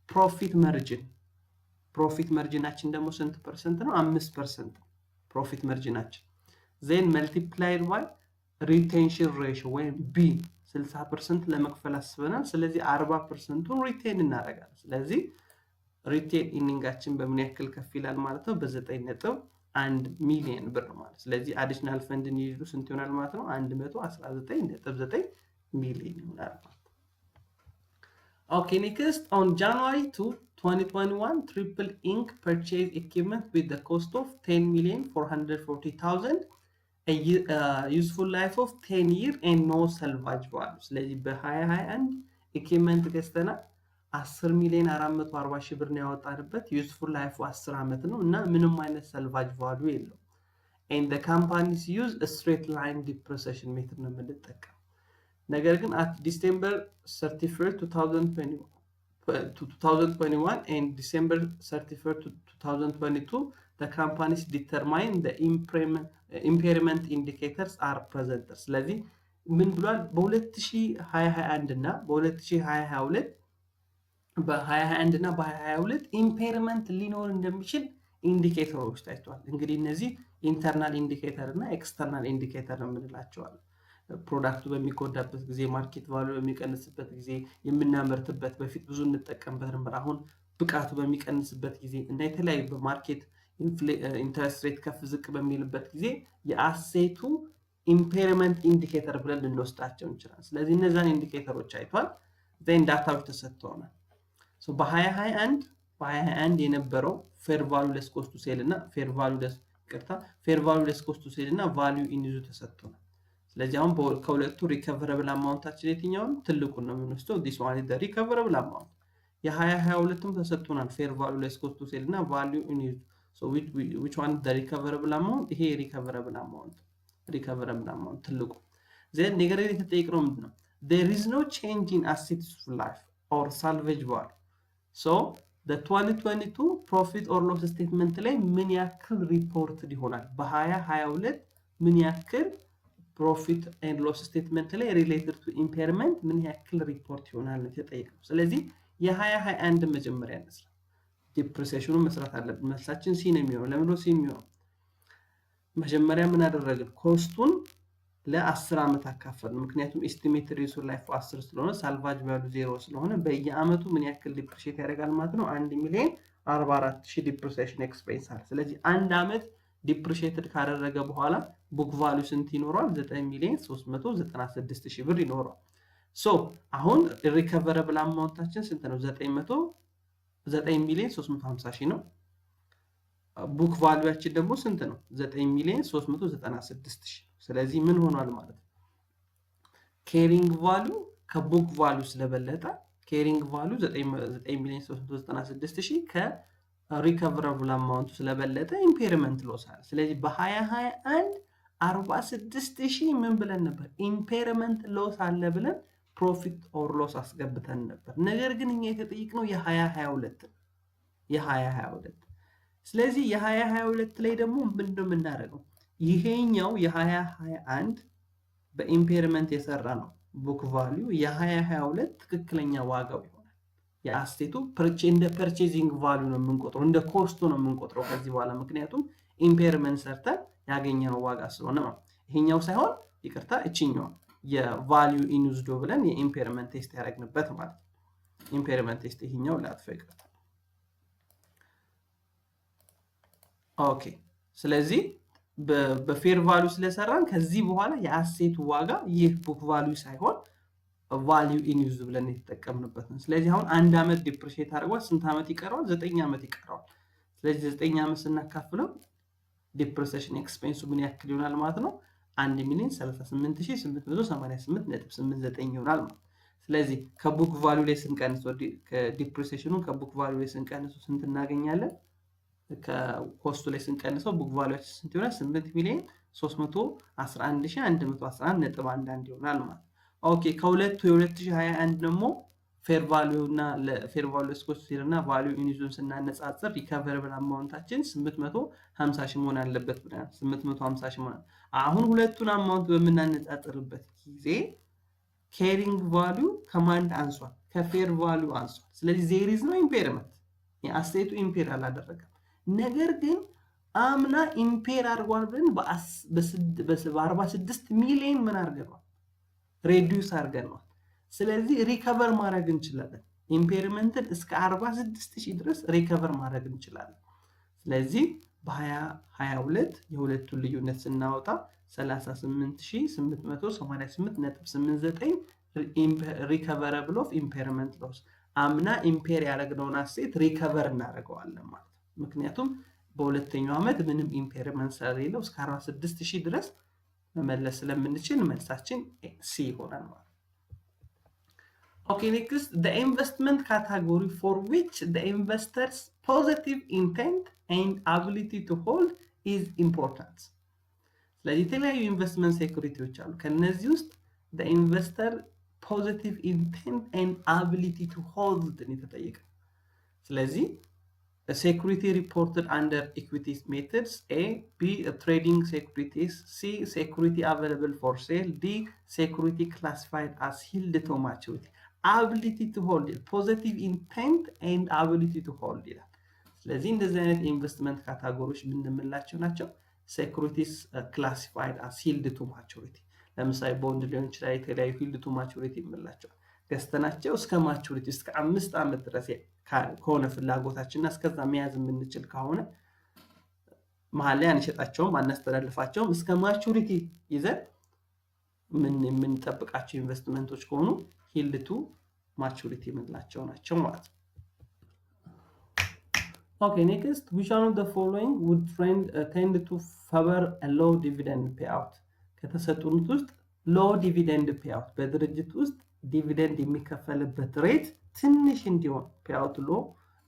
profit marginአችን ደግሞ ስንት ፐርሰንት ነው 5% profit marginአችን then multiplied by retention ratio ወይም B 60% ለመክፈል አስበናል ስለዚህ 40%ን ሪቴን እናደርጋለን ስለዚህ ሪቴን ኢርኒንጋችን በምን ያክል ከፍ ይላል ማለት ነው በ9.1 ሚሊዮን ብር ማለት ስለዚህ አዲሽናል ፈንድን ይይዙ ስንት ይሆናል ማለት ነው 119.9 ሚሊዮን ይሆናል ማለት Okay, next on January 2, 2021, Triple Inc. purchased equipment with the cost of 10,440,000, a useful life of 10 years and no salvage value. ስለዚህ በ2021 equipment ገዝተና 10,440,000 ብር ነው ያወጣንበት useful life 10 አመት ነው እና ምንም አይነት salvage value የለውም. And the companies use a straight line depreciation method ነው የምንጠቀም. ነገር ግን at December 31st 2021 and December 31st 2022 the companies determine the impairment indicators are present ስለዚህ ምን ብሏል በ2021 እና በ2022 እና በ2022 ኢምፔርመንት ሊኖር እንደሚችል ኢንዲኬተሮች ታይቷል እንግዲህ እነዚህ ኢንተርናል ኢንዲኬተር እና ኤክስተርናል ኢንዲኬተር የምንላቸዋለን ፕሮዳክቱ በሚጎዳበት ጊዜ ማርኬት ቫልዩ በሚቀንስበት ጊዜ የምናመርትበት በፊት ብዙ እንጠቀምበት ነበር አሁን ብቃቱ በሚቀንስበት ጊዜ እና የተለያዩ በማርኬት ኢንተረስት ሬት ከፍ ዝቅ በሚልበት ጊዜ የአሴቱ ኢምፔርመንት ኢንዲኬተር ብለን ልንወስዳቸው እንችላለን ስለዚህ እነዛን ኢንዲኬተሮች አይቷል ዘን ዳታዎች ተሰጥተውናል ሶ በ2021 የነበረው ፌር ቫልዩ ለስ ኮስት ቱ ሴል እና ፌር ቫልዩ ለስ ኮስት ቱ ሴል እና ቫልዩ ኢን ዩዝ ተሰጥተውናል ስለዚህ አሁን ከሁለቱ ሪከቨረብል አማውንታችን የትኛው ነው ትልቁን ነው የምንወስደው this one is the recoverable amount የ2022ም ተሰጥቶናል ፌር ቫልዩ ለስ ኮስት ቱ ሴል እና ቫልዩ ኢን ዩዝ so which one is the recoverable amount ይሄ recoverable amount ትልቁ then ነገር ግን የተጠየቀው ምንድነው there is no change in assets of life or salvage value so the 2022 profit or loss statement ላይ ምን ያክል ሪፖርትድ ይሆናል በ2022 ምን ያክል profit and loss statement ላይ related to impairment ምን ያክል ሪፖርት ይሆናል ነው የተጠየቀው ስለዚህ የ2021 መጀመሪያ እንስራ ዲፕሪሲዬሽኑን መስራት አለብን መልሳችን ሲ ነው የሚሆነው ለምን ነው ሲ የሚሆነው መጀመሪያ ምን አደረግን ኮስቱን ለ10 አመት አካፈልን ምክንያቱም ኤስቲሜትድ ዩዝፉል ላይፍ 10 ስለሆነ ሳልቫጅ ቫልዩ 0 ስለሆነ በየአመቱ ምን ያክል ዲፕሪሺየት ያደርጋል ማለት ነው 1,044,000 ዲፕሪሲዬሽን ኤክስፔንስ አለ ስለዚህ አንድ አመት ዲፕሪሺየትድ ካደረገ በኋላ ቡክ ቫልዩ ስንት ይኖራል 9,396,000 ብር ይኖራል ሶ አሁን ሪከቨረብል አማውንታችን ስንት ነው 9,350,000 ነው ቡክ ቫልዩአችን ደግሞ ስንት ነው 9,396,000 ስለዚህ ምን ሆኗል ማለት ነው ኬሪንግ ቫልዩ ከቡክ ቫልዩ ስለበለጠ ኬሪንግ ቫልዩ 9,396,000 ከሪከቨረብል አማውንቱ ስለበለጠ ኢምፔርመንት ሎስ አለ ስለዚህ በ2021 46,000 ምን ብለን ነበር ኢምፔርመንት ሎስ አለ ብለን ፕሮፊት ኦር ሎስ አስገብተን ነበር ነገር ግን እኛ የተጠየቅነው የ2022 ስለዚህ የ2022 ላይ ደግሞ ምንድነው የምናደርገው ይሄኛው የ2021 በኢምፔርመንት የሰራ ነው ቡክ ቫልዩ የ2022 ትክክለኛ ዋጋው ይሆናል የአስቴቱ እንደ ፐርቼዚንግ ቫልዩ ነው የምንቆጥረው እንደ ኮስቱ ነው የምንቆጥረው ከዚህ በኋላ ምክንያቱም ኢምፔርመንት ሰርተን ያገኘነው ዋጋ ስለሆነ ነው ይሄኛው ሳይሆን ይቅርታ እቺኛው የቫልዩ ኢን ዩዝድ ብለን የኢምፔርመንት ቴስት ያደረግንበት ማለት ነው ኢምፔርመንት ቴስት ይሄኛው ላጥፋ ይቅርታ ኦኬ ስለዚህ በፌር ቫልዩ ስለሰራን ከዚህ በኋላ የአሴቱ ዋጋ ይህ ቡክ ቫልዩ ሳይሆን ቫልዩ ኢን ዩዝ ብለን የተጠቀምንበት ነው ስለዚህ አሁን አንድ አመት ዲፕሪሺየት አድርጓል ስንት አመት ይቀረዋል 9 አመት ይቀረዋል ስለዚህ 9 አመት ስናካፍለው ዲፕሬሴሽን ኤክስፔንሱ ምን ያክል ይሆናል ማለት ነው 1,038,888.89 ይሆናል ማለት ስለዚህ ከቡክ ቫልዩ ላይ ስንቀንሰው ከዲፕሬሴሽኑን ከቡክ ቫልዩ ላይ ስንቀንሰው ስንት እናገኛለን ከኮስቱ ላይ ስንቀንሰው ቡክ ቫልዩአችን ስንት ይሆናል 8,311,111.11 ይሆናል ማለት ኦኬ ከሁለቱ የ2021 ደግሞ ፌር ቫልዩ እና ለፌር ቫልዩ ስኮስቲር እና ቫልዩ ኢኒዙን ስናነጻጽር ሪከቨረብል አማውንታችን 850 ሺህ መሆን አለበት ብለናል 850 ሺህ ማለት አሁን ሁለቱን አማውንት በመናነጻጽርበት ጊዜ carrying value command አንሷል ከፌር ቫልዩ አንሷል ስለዚህ there is no impairment የአሴቱ ኢምፔር አላደረገም ነገር ግን አምና ኢምፔር አድርጓል ብለን በ46 ሚሊዮን ምን አድርገናል ሬዲዩስ አድርገናል ስለዚህ ሪከቨር ማድረግ እንችላለን ኢምፔርመንትን እስከ 46000 ድረስ ሪከቨር ማድረግ እንችላለን ስለዚህ በ2022 የሁለቱን ልዩነት ስናወጣ 38888.89 ሪከቨረብል ኦፍ ኢምፔርመንት ሎስ አምና ኢምፔር ያደረግነውን አሴት ሪከቨር እናደርገዋለን ማለት ምክንያቱም በሁለተኛው ዓመት ምንም ኢምፔርመንት ስለሌለው እስከ 46000 ድረስ መመለስ ስለምንችል መልሳችን ሲ ይሆናል ማለት Okay, next, the investment category for which the investor's positive intent and ability to hold is important. ስለዚህ የተለያዩ ኢንቨስትመንት ሴኩሪቲዎች አሉ ከነዚህ ውስጥ the investor positive intent and ability to hold የተጠየቀ ስለዚህ a security reported under equity methods A, B, trading securities, C, security available for sale, D, security classified as held to maturity. Ability to hold it, positive intent and ability to hold it. ስለዚህ እንደዚህ አይነት ኢንቨስትመንት ካታጎሪዎች ምን እንደምላቸው ናቸው securities classified as held to maturity ለምሳሌ ቦንድ ሊሆን ይችላል የተለያዩ held to maturity የምላቸው ገዝተናቸው እስከ ማቹሪቲ እስከ 5 ዓመት ድረስ ከሆነ ፍላጎታችንና እስከዛ መያዝ የምንችል ከሆነ መሀል ላይ አንሸጣቸውም አናስተላልፋቸውም እስከ ማቹሪቲ ይዘን ምን ጠብቃቸው ኢንቨስትመንቶች ከሆኑ ሂልድ ቱ ማቹሪቲ የምንላቸው ናቸው ማለት ነው Okay, next, which one of the following would tend to favor a low dividend payout? ከተሰጡት ውስጥ low dividend payout በድርጅት ውስጥ ዲቪደንድ የሚከፈልበት ሬት ትንሽ እንዲሆን payout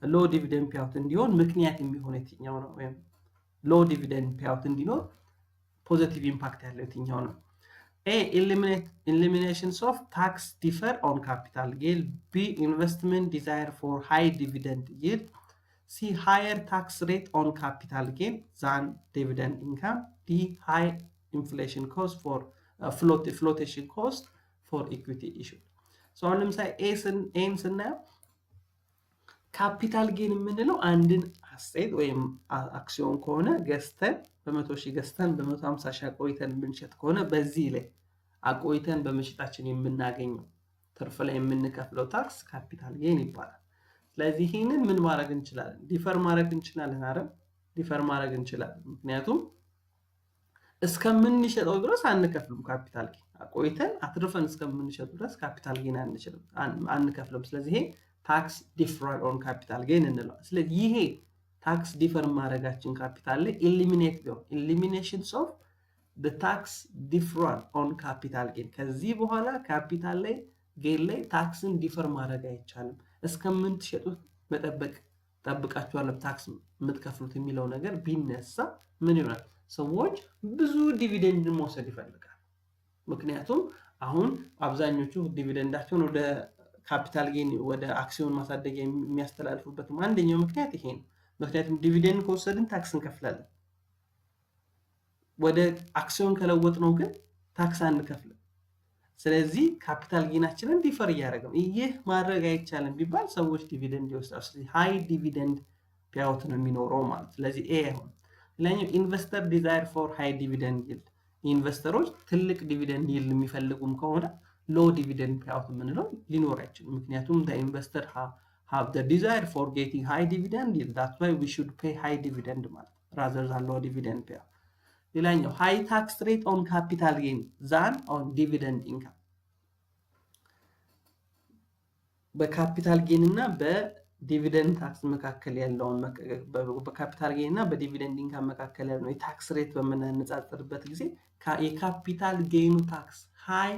low dividend payout እንዲሆን ምክንያት የሚሆን የትኛው ነው ወይም low dividend payout እንዲኖር ፖዚቲቭ ኢምፓክት ያለው የትኛው ነው A, eliminations of tax defer on capital gain. B, investment desire for high dividend yield. C, higher tax rate on capital gain than dividend income. D, high inflation cost for flotation cost for equity issue. So, let me say A ስናየው ካፒታል ጌን የምንለው አንድን አሴት ወይም አክሲዮን ከሆነ ገዝተን በ100,000 ገዝተን በ150,000 አቆይተን ብንሸጥ ከሆነ በዚህ ላይ አቆይተን በመሸጣችን የምናገኘው ትርፍ ላይ የምንከፍለው ታክስ ካፒታል ጌን ይባላል ስለዚህ ይሄንን ምን ማድረግ እንችላለን ዲፈር ማድረግ እንችላለን አይደል ዲፈር ማድረግ እንችላለን ምክንያቱም እስከምንሸጠው ድረስ አንከፍልም ካፒታል ጌን አቆይተን አትርፈን እስከምንሸጠው ድረስ ካፒታል ጌን አንከፍልም ስለዚህ ይሄ ታክስ ዲፈራል ኦን ካፒታል ጌን እንለው ስለዚህ ይሄ ታክስ ዲፈር ማድረጋችን ካፒታል ላይ eliminations of the tax deferral on capital gain ከዚህ በኋላ ካፒታል ላይ ጌን ላይ ታክስን ዲፈር ማድረግ አይቻልም እስከምትሸጡት ጠብቃችኋለሁ ታክስ የምትከፍሉት የሚለው ነገር ቢነሳ ምን ይሆናል ሰዎች ብዙ ዲቪደንድ መውሰድ ይፈልጋሉ ምክንያቱም አሁን አብዛኞቹ ዲቪደንዳቸውን ወደ ካፒታል ጌን ወደ አክሲዮን ማሳደጊያ የሚያስተላልፉበት አንደኛው ምክንያት ይሄ ነው ምክንያቱም ዲቪደንድ ከወሰድን ታክስ እንከፍላለን ወደ አክሲዮን ከለወጥ ነው ግን ታክስ አንከፍልም ስለዚህ ካፒታል ጌናችንን ዲፈር ያደርጋል ይሄ ማድረግ አይቻልም ቢባል ሰዎች ዲቪደንድ ይወስዳሉ ስለዚህ ሃይ ዲቪደንድ ፔአውት ነው የሚኖረው ማለት ስለዚህ ኤ አይሆን ለኛው ኢንቨስተር ዲዛይር ፎር ሃይ ዲቪደንድ ይልድ ኢንቨስተሮች ትልቅ ዲቪደንድ ይልድ የሚፈልጉም ከሆነ low dividend payout ምንለው ሊኖር አይችልም ምክንያቱም the investor have the desire for getting high dividend yield that's why we should pay high dividend ማለት rather than low dividend payout ሌላኛው high tax rate on capital gain than on dividend income በካፒታል ጌን እና ዲቪደንድ ታክስ መካከል ያለውን በካፒታል ጌን እና በዲቪደንድ ኢንካም መካከል ያለውን የታክስ ሬት በምናነጻጽርበት ጊዜ የካፒታል ጌኑ ታክስ ሃይ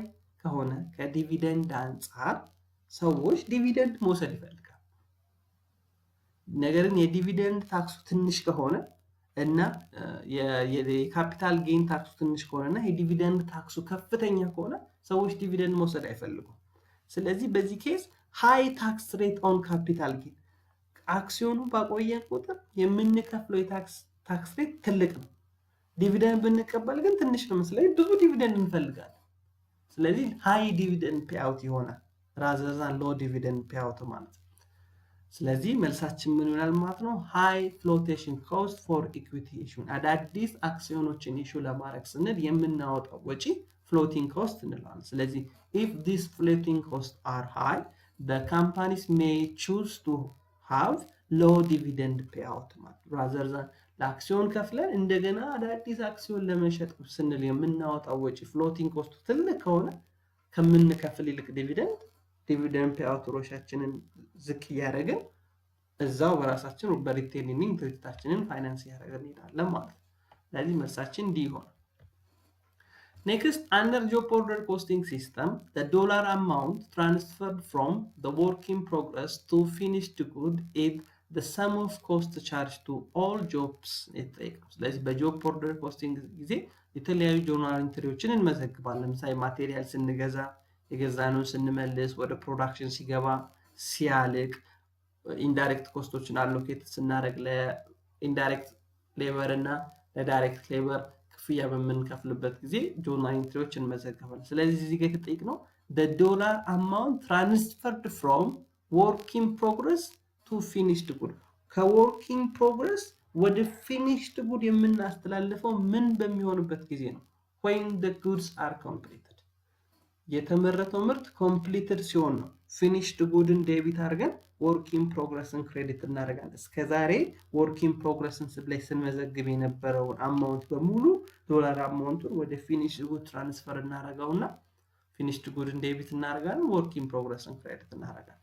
ከሆነ ከዲቪደንድ አንጻር ሰዎች ዲቪደንድ መውሰድ ይፈልጋል። ነገር ግን የዲቪደንድ ታክሱ ትንሽ ከሆነ እና የካፒታል ጌን ታክሱ ትንሽ ከሆነ እና የዲቪደንድ ታክሱ ከፍተኛ ከሆነ ሰዎች ዲቪደንድ መውሰድ አይፈልጉም። ስለዚህ በዚህ ኬስ ሃይ ታክስ ሬት ኦን ካፒታል ጌን አክሲዮኑ ባቆየን ቁጥር የምንከፍለው የታክስ ሬት ትልቅ ነው። ዲቪደንድ ብንቀበል ግን ትንሽ ነው። ስለዚህ ብዙ ዲቪደንድ እንፈልጋለን። ስለዚህ ሃይ ዲቪደንድ ፔአውት ይሆናል rather than low dividend payout ማለት ነው። ስለዚህ መልሳችን ምን ይሆናል ማለት ነው? ሃይ ፍሎቴሽን ኮስት ፎር ኢኩዊቲ ኢሹ አዳዲስ አክሲዮኖችን ኢሹ ለማድረግ ስንል የምናወጣው ወጪ ፍሎቲንግ ኮስት እንለዋለን። ስለዚህ if these floating costs are high the companies may choose to have low dividend payout ማለት rather than ለአክሲዮን ከፍለን እንደገና አዳዲስ አክሲዮን ለመሸጥ ስንል የምናወጣው ወጪ ፍሎቲንግ ኮስቱ ትልቅ ከሆነ ከምንከፍል ይልቅ ዲቪደንድ ፔአውት ሮሻችንን ዝቅ እያደረግን እዛው በራሳችን በሪቴይኒንግ ድርጅታችንን ፋይናንስ እያደረግን እንሄዳለን ማለት ነው። ስለዚህ መልሳችን ዲ ይሆናል። Next, under job order costing system, the dollar amount transferred from the work in progress to finished good is the sum of cost charged to all jobs የተጠየቀው። ስለዚህ በጆብ ኦርደር ኮስቲንግ ጊዜ የተለያዩ ጆርናል ኢንትሪዎችን እንመዘግባለን። ለምሳሌ ማቴሪያል ስንገዛ፣ የገዛነውን ስንመልስ፣ ወደ ፕሮዳክሽን ሲገባ፣ ሲያልቅ፣ ኢንዳይሬክት ኮስቶችን አሎኬት ስናደርግ ለኢንዳይሬክት ሌበር እና ለዳይሬክት ሌበር ክፍያ በምንከፍልበት ጊዜ ጆርናል ኢንትሪዎችን እንመዘግባለን። ስለዚህ እዚህ ጋር የተጠየቅነው the dollar amount transferred from work in progress to finished good ከworking progress ወደ finished good የምናስተላልፈው ምን በሚሆንበት ጊዜ ነው? when the goods are completed የተመረተው ምርት completed ሲሆን ነው። finished goodን ዴቢት አድርገን working progressን ክሬዲት እናደርጋለን። እስከዛሬ working progressን ላይ ስንመዘግብ የነበረውን አማውንት በሙሉ ዶላር አማውንቱን ወደ finished good ትራንስፈር እናደርገውና finished goodን ዴቢት እናደርጋለን፣ working progressን ክሬዲት እናደርጋለን።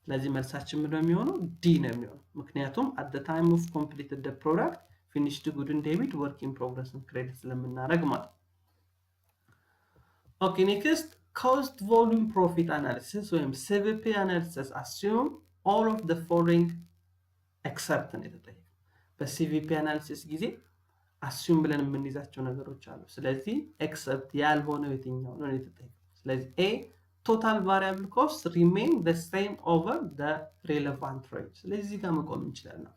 ስለዚህ መልሳችን ምንድን ነው የሚሆነው? ዲ ነው የሚሆነው። ምክንያቱም at the time of completed the product finished goodን ዴቢት working progressን ክሬዲት ስለምናደርግ ማለት ነው። Okay, next cost volume profit analysis ወይም CVP analysis assume all of the following except ነው የተጠየቀው። በCVP analysis ጊዜ assume ብለን የምንይዛቸው ነገሮች አሉ። ስለዚህ except ያልሆነው የትኛው ነው የተጠየቀው። ስለዚህ A total variable cost remain the same over the relevant range። ስለዚህ ጋር መቆም እንችላለን።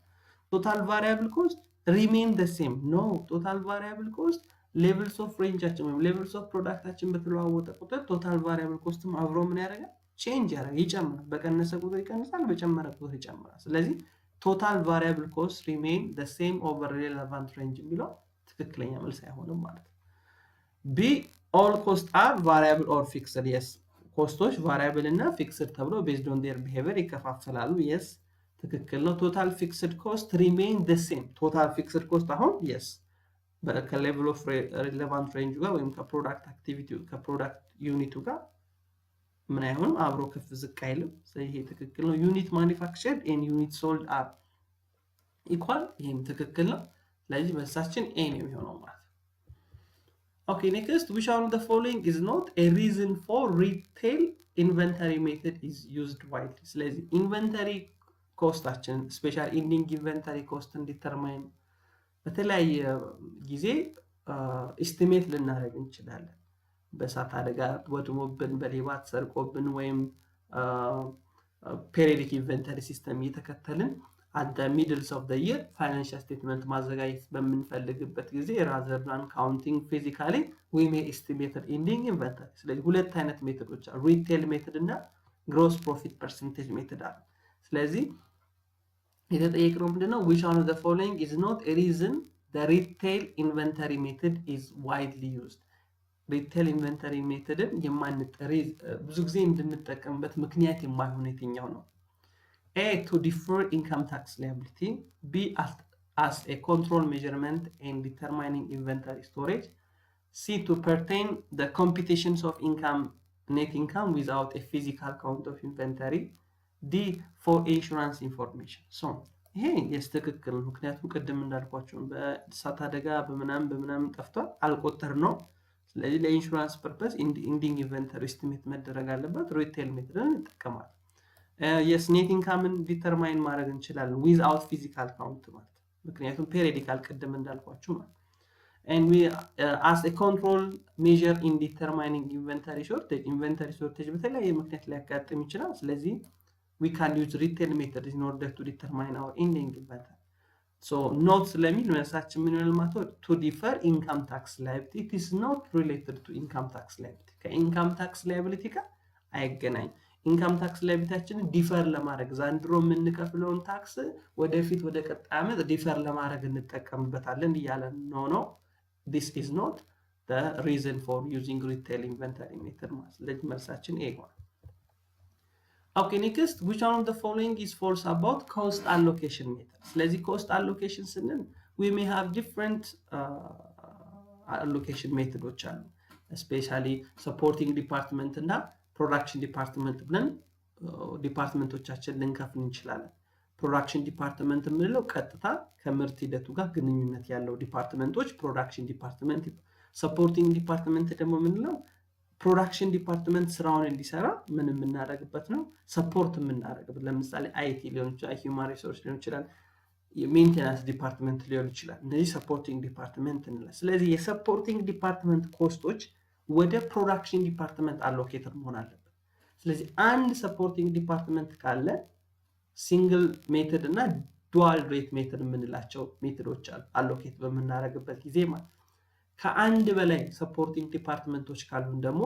total variable cost remain the same no total variable cost ሌቭልስ ኦፍ ሬንጃችን ወይም ሌቭልስ ኦፍ ፕሮዳክታችን በተለዋወጠ ቁጥር ቶታል ቫሪያብል ኮስትም አብሮ ምን ያደርጋል? ቼንጅ ያደርጋል፣ ይጨምራል። በቀነሰ ቁጥር ይቀንሳል፣ በጨመረ ቁጥር ይጨምራል። ስለዚህ ቶታል ቫሪያብል ኮስት ሪሜን the same over relevant range የሚለው ትክክለኛ መልስ አይሆንም ማለት ነው። ቢ all costs are variable or fixed yes ኮስቶች ቫሪያብል እና ፊክስድ ተብሎ based on their behavior ይከፋፈላሉ። yes ትክክል ነው። ቶታል ፊክስድ ኮስት ሪሜን the same ቶታል ፊክስድ ኮስት አሁን yes ከሌቭል ኦፍ ሪሌቫንት ሬንጅ ጋር ወይም ከፕሮዳክት አክቲቪቲ ከፕሮዳክት ዩኒቱ ጋር ምን አይሆንም አብሮ ከፍ ዝቅ አይልም። ስለዚህ ይሄ ትክክል ነው። ዩኒት ማኒፋክቸርድ ኤንድ ዩኒት ሶልድ አር ኢኳል ይሄም ትክክል ነው። ስለዚህ መልሳችን ኤ ነው የሚሆነው ማለት ነው። ኦኬ ኔክስት which one of the following is not a reason for retail inventory method is used widely። ስለዚህ ኢንቨንተሪ ኮስታችን ስፔሻል ኢንዲንግ ኢንቨንተሪ ኮስትን ዲተርማይን በተለያየ ጊዜ ኤስቲሜት ልናደርግ እንችላለን። በእሳት አደጋ ወድሞብን፣ በሌባ ተሰርቆብን ወይም ፔሪዮዲክ ኢንቨንተሪ ሲስተም እየተከተልን at the middle of the year ፋይናንሻል ስቴትመንት ማዘጋጀት በምንፈልግበት ጊዜ rather than counting physically we may estimate ending inventory። ስለዚህ ሁለት አይነት ሜቶዶች አሉ፣ ሪቴል ሜቶድ እና ግሮስ ፕሮፊት ፐርሰንቴጅ ሜቶድ አለ። ስለዚህ የተጠየቀው ምንድነው? which one of the following is not a reason the retail inventory method is widely used። ሪቴል ኢንቨንተሪ ሜቶድን ብዙ ጊዜ እንድንጠቀምበት ምክንያት የማይሆን የትኛው ነው? A to defer income tax liability, B as a control measurement in determining inventory storage, C to pertain the computations of net income without a physical count of inventory, D for insurance information. So ይሄ የስተክክል ምክንያቱም ቅድም እንዳልኳችሁ በእሳት አደጋ በምናምን ጠፍቷል አልቆጠር ነው። ስለዚህ ለኢንሹራንስ ፐርፐስ ኢንዲንግ ኢንቨንተሪ ኤስቲሜት መደረግ አለበት። ሪቴል ሜትድን እንጠቀማለን። yes net income ዲተርማይን ማድረግ እንችላለን without physical count ማለት ምክንያቱም ፔሪዮዲካል ቅድም እንዳልኳችሁ ማለት and we as a control measure in determining inventory shortage በተለያየ ምክንያት ሊያጋጥም ይችላል። ስለዚህ we can use retail method in order to determine our ending inventory. So note ለሚል መልሳችን ምን ይሆናል ማለት ነው? To defer income tax liability, it is not related to income tax liability. ከኢንካም ታክስ ላያቢሊቲ ጋር አይገናኝ። ኢንካም ታክስ ላያቢሊቲያችንን ዲፈር ለማድረግ ዛንድሮ የምንከፍለውን ታክስ ወደፊት ወደ ቀጣይ ዓመት ዲፈር ለማድረግ እንጠቀምበታለን እያለን ነው። This is not the reason for using retail inventory method ማለት ስለዚህ መልሳችን ኤ ነው። Okay, next, which one of the following is false about cost allocation method? ስለዚህ cost allocation ስንል we may have different allocation methods አሉ especially supporting department እና production department ብለን ዲፓርትመንቶቻችን ልንከፍል እንችላለን። ፕሮዳክሽን ዲፓርትመንት የምንለው ቀጥታ ከምርት ሂደቱ ጋር ግንኙነት ያለው ዲፓርትመንቶች ፕሮዳክሽን ዲፓርትመንት፣ ሰፖርቲንግ ዲፓርትመንት ደግሞ የምንለው ፕሮዳክሽን ዲፓርትመንት ስራውን እንዲሰራ ምን የምናደርግበት ነው ሰፖርት የምናደርግበት። ለምሳሌ አይቲ ሊሆን ይችላል፣ ሂውማን ሪሶርስ ሊሆን ይችላል፣ የሜንቴናንስ ዲፓርትመንት ሊሆን ይችላል። እነዚህ ሰፖርቲንግ ዲፓርትመንት እንላለን። ስለዚህ የሰፖርቲንግ ዲፓርትመንት ኮስቶች ወደ ፕሮዳክሽን ዲፓርትመንት አሎኬትድ መሆን አለበት። ስለዚህ አንድ ሰፖርቲንግ ዲፓርትመንት ካለ ሲንግል ሜተድ እና ዱዋል ሬት ሜተድ የምንላቸው ሜተዶች አሉ አሎኬት በምናደርግበት ጊዜ ማለት። ከአንድ በላይ ሰፖርቲንግ ዲፓርትመንቶች ካሉን ደግሞ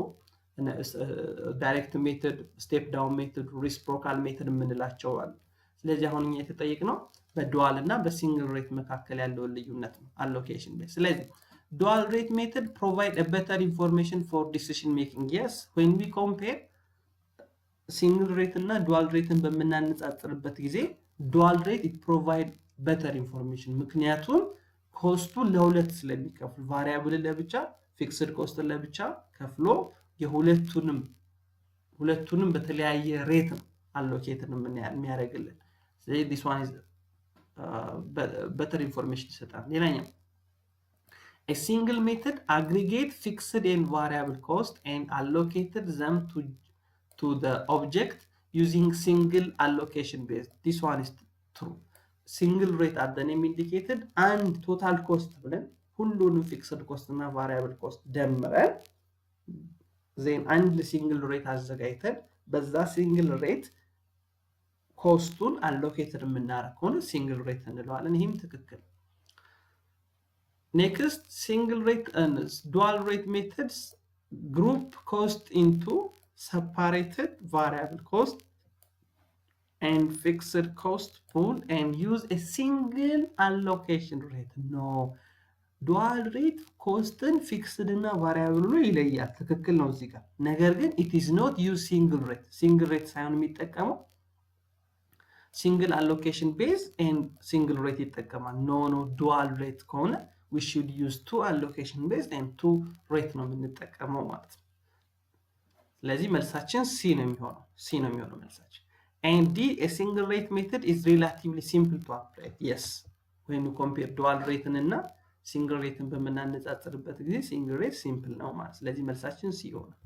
ዳይሬክት ሜተድ፣ ስቴፕ ዳውን ሜተድ፣ ሪሲፕሮካል ሜተድ የምንላቸው አሉ። ስለዚህ አሁን እኛ የተጠየቅነው በዱዋል እና በሲንግል ሬት መካከል ያለውን ልዩነት ነው አሎኬሽን ላይ። ስለዚህ dual rate method provide a better information for decision making. Yes, when we compare single rate እና dual rate በምናነጻጽርበት ጊዜ dual rate it provide better information ምክንያቱም ኮስቱ ለሁለት ስለሚከፍል ቫሪያብል ለብቻ ፊክስድ ኮስት ለብቻ ከፍሎ የሁለቱንም በተለያየ ሬት አሎኬትን የሚያደርግልን። ስለዚህ this one is better information ይሰጣል። ሌላኛው a single method aggregate fixed and variable cost and allocated them to the object using single allocation base. This one is true. Single rate at the name indicated and total cost ብለን ሁሉንም fixed cost እና variable cost ደምረን then አንድ single rate አዘጋጅተን በዛ single rate ኮስቱን allocated የምናደርግ ከሆነ single rate እንለዋለን። ይህም ትክክል። Next, single rate and dual rate methods group cost into separated variable cost and fixed cost pool and use a single allocation rate. No, dual rate cost and fixed እና variable ነው ይለያል። ትክክል ነው እዚህ ጋር። ነገር ግን it is not use single rate. Single rate ሳይሆን የሚጠቀመው single allocation base and single rate ይጠቀማል። No, dual rate ከሆነ we should use two allocation based and two rate ነው የምንጠቀመው ማለት ነው። ስለዚህ መልሳችን ሲ ነው የሚሆነው መልሳችን። And D, a single rate method is relatively simple to apply. Yes, when you compare dual rate እና single rate በምናነጻጽርበት ጊዜ single rate simple ነው ማለት። ስለዚህ መልሳችን ሲ ይሆናል።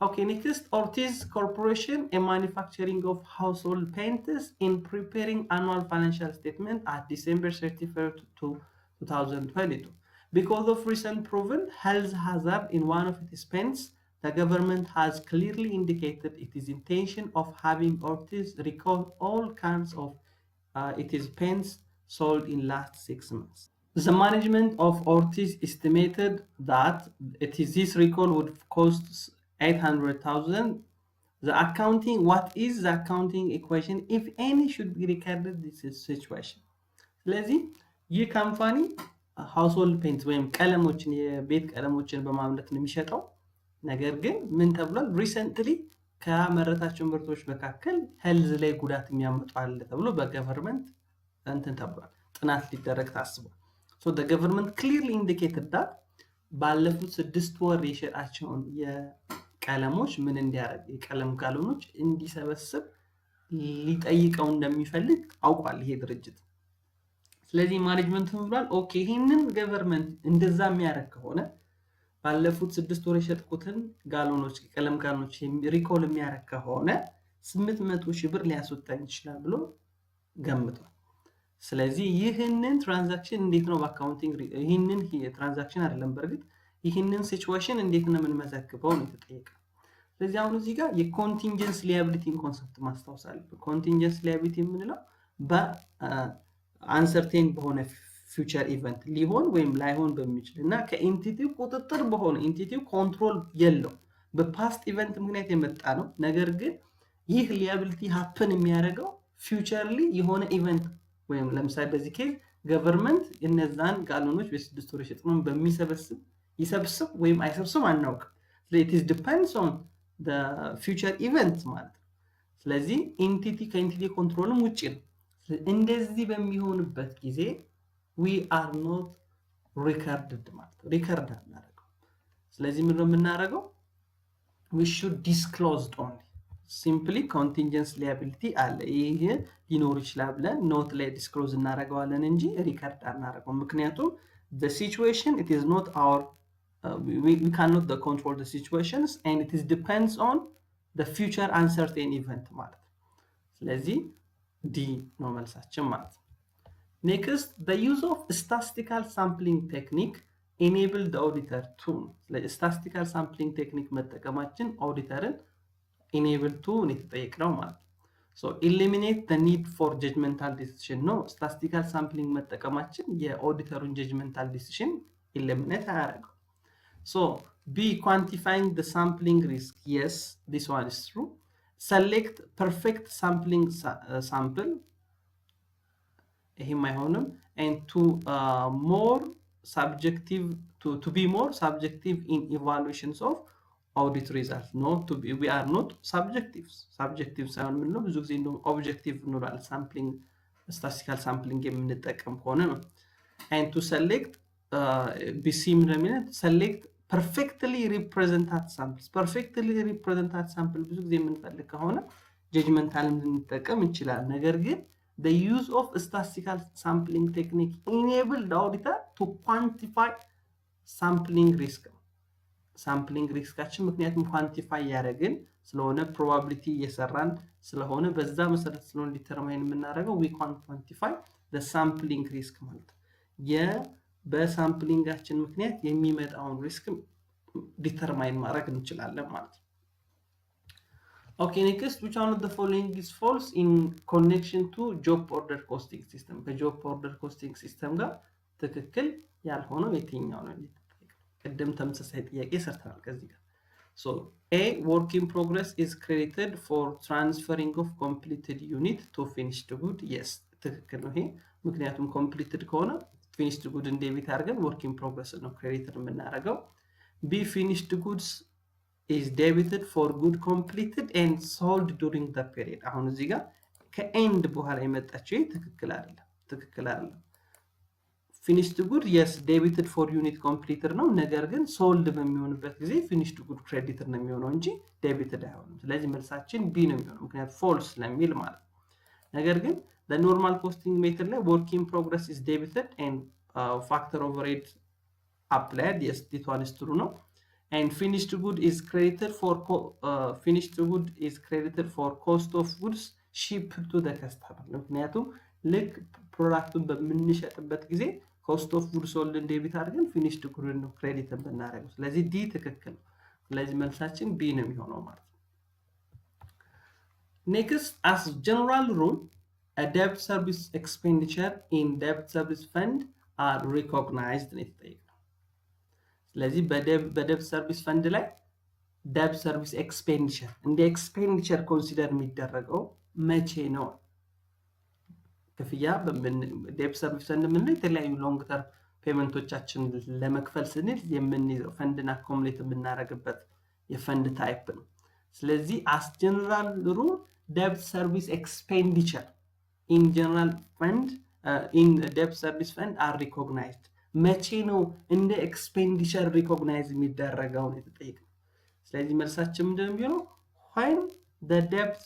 Okay, next, Ortiz Corporation, a manufacturing of household paints, in preparing annual financial statement at December 31st to 2022. Because of recent proven health hazard in one of its paints, the government has clearly indicated its intention of having Ortiz recall all kinds of its paints sold in last 6 months. The management of Ortiz estimated that this recall would cost 800,000. What is the accounting equation, if any, should be recorded this situation? ስለዚህ ይህ ካምፓኒ ሃውስሆልድ ፔንት ወይም ቀለሞችን የቤት ቀለሞችን በማምረት ነው የሚሸጠው። ነገር ግን ምን ተብሏል? ሪሰንትሊ ከመረታቸው ምርቶች መካከል ሄልዝ ላይ ጉዳት የሚያመጡ አለ ተብሎ በገቨርንመንት ተብሏል። ጥናት ሊደረግ ታስቧል። so the government clearly indicated that ባለፉት 6 ወር የሸጣቸውን የቀለሞች ምን እንዲያደርግ የቀለም ጋሎኖች እንዲሰበስብ ሊጠይቀው እንደሚፈልግ አውቋል ይሄ ድርጅት። ስለዚህ ማኔጅመንቱ ብሏል ኦኬ ይሄንን ገቨርንመንት እንደዛ የሚያደርግ ከሆነ ባለፉት 6 ወር የሸጥኩትን ጋሎኖች ቀለም ጋሎኖች ሪኮል የሚያደርግ ከሆነ 800,000 ብር ሊያስወጣኝ ይችላል ብሎ ገምቷል። ስለዚህ ይህንን ትራንዛክሽን እንዴት ነው በአካውንቲንግ ይህንን ትራንዛክሽን አይደለም በርግጥ ይህንን ሲቹዌሽን እንዴት ነው የምንመዘግበው ነው የተጠየቀው። ስለዚህ አሁን እዚህ ጋር የኮንቲንጀንሲ ሊያቢሊቲን ኮንሰፕት ማስታወስ አለብን። ኮንቲንጀንሲ ሊያቢሊቲ የምንለው በአንሰርቴን በሆነ ፊውቸር ኢቨንት ሊሆን ወይም ላይሆን በሚችል እና ከኢንቲቲው ቁጥጥር በሆነ ኢንቲቲው ኮንትሮል የለው በፓስት ኢቨንት ምክንያት የመጣ ነው። ነገር ግን ይህ ሊያቢሊቲ ሃፕን የሚያደርገው ፊውቸርሊ የሆነ ኢቨንት ወይም ለምሳሌ በዚህ ኬዝ ገቨርንመንት እነዛን ጋሎኖች በ6 ወር የሸጥነውን ይሰብስብ ወይም አይሰብስብ አናውቅም። ስለዚህ it depends on the future event ማለት ነው። ስለዚህ ኢንቲቲ ከኢንቲቲ ኮንትሮልም ውጪ ነው። እንደዚህ በሚሆንበት ጊዜ we are not recorded ማለት ነው። ሪከርድ አናደርገው። ስለዚህ ምን ነው የምናደርገው? we should disclose only simply contingency liability አለ ይሄ ሊኖር ይችላል ብለን ኖት ላይ ዲስክሎዝ እናደርገዋለን እንጂ ሪከርድ አናደርገው። ምክንያቱም the situation it is not our we cannot control the situations and it depends on the future uncertain event ማለት ነው። ስለዚህ ዲ ነው መልሳችን ማለት ነው። next the use of statistical sampling technique enable the auditor to statistical sampling technique መጠቀማችን ኦዲተርን enable to ነው የተጠየቅነው ማለት ነው። so eliminate the need for judgmental decision ነው statistical sampling መጠቀማችን የኦዲተሩን judgmental decision eliminate አያደርገው። so B quantifying the sampling risk yes this one is true. select perfect sampling sample ይሄም አይሆንም and to more subjective to be more subjective in evaluations of audit results not to be we are not subjective ሳይሆን ምን ነው ብዙ ጊዜ ነው objective ኖራል sampling statistical sampling የምንጠቀም ከሆነ ነው and to select BC ምን select perfectly represented sample ብዙ ጊዜ የምንፈልግ ከሆነ judgmental እንጠቀም እንችላል። ነገር ግን the use of statistical sampling technique enable the auditor to quantify sampling risk ሪስካችን ምክንያቱም ኳንቲፋይ ያደረግን ስለሆነ ፕሮባቢሊቲ እየሰራን ስለሆነ በዛ መሰረት ስለሆነ ዲተርማይን የምናደርገው we quantify the sampling risk ማለት በሳምፕሊንጋችን ምክንያት የሚመጣውን ሪስክ ዲተርማይን ማድረግ እንችላለን ማለት ነው። Okay, next which one of the following is false in connection to job order costing system? በጆብ ኦርደር ኮስቲንግ ሲስተም ጋር ትክክል ያልሆነው የትኛው ነው? ቅድም ተመሳሳይ ጥያቄ ሰርተናል ከዚህ ጋር። so A work in progress is credited for transferring of completed unit to finished good yes ትክክል ነው ይሄ ምክንያቱም completed ከሆነ finished good ዴቢት አድርገን work in progress ነው ክሬዲት የምናደርገው። B finished goods is debited for good completed and sold during the period አሁን እዚህ ጋር ከኤንድ በኋላ የመጣችው ትክክል አይደለም finished good yes debited for unit completed ነው ነገር ግን sold በሚሆንበት ጊዜ finished good credited ነው የሚሆነው እንጂ debited አይሆንም። ስለዚህ መልሳችን B ነው የሚሆነው ምክንያቱም false ስለሚል ማለት ነገር ግን the normal costing method ላይ work in progress is debited and factor overhead applied yes this one is true ነው and finished good is credited for cost of goods shipped to the customer ምክንያቱም ልክ ፕሮዳክቱን በምንሸጥበት ጊዜ cost of goods sold ዴቢት አድርገን finished good ነው ክሬዲት ብናደርገው ስለዚህ ዲ ትክክል ነው። ስለዚህ መልሳችን ቢ ነው የሚሆነው ማለት ነው። next as general rule a debt service expenditure in debt service fund are recognized ነው የተጠየቀው። ስለዚህ በደብ ሰርቪስ ፈንድ ላይ ደብ ሰርቪስ ኤክስፔንዲቸር እንደ ኤክስፔንዲቸር ኮንሲደር የሚደረገው መቼ ነው? ክፍያ ደብ ሰርቪስ ፈንድ ምን የተለያዩ ሎንግ ተርም ፔመንቶቻችን ለመክፈል ስንል የምንይዘው ፈንድን አኮሙሌት የምናደርግበት የፈንድ ታይፕ ነው። ስለዚህ as general rule debt service expenditure in general fund in debt service fund are recognized መቼ ነው እንደ ኤክስፔንዲቸር ሪኮግናይዝ የሚደረገው ነው የተጠየቀው። ስለዚህ መልሳችን ምንድነው የሚሆነው when the debt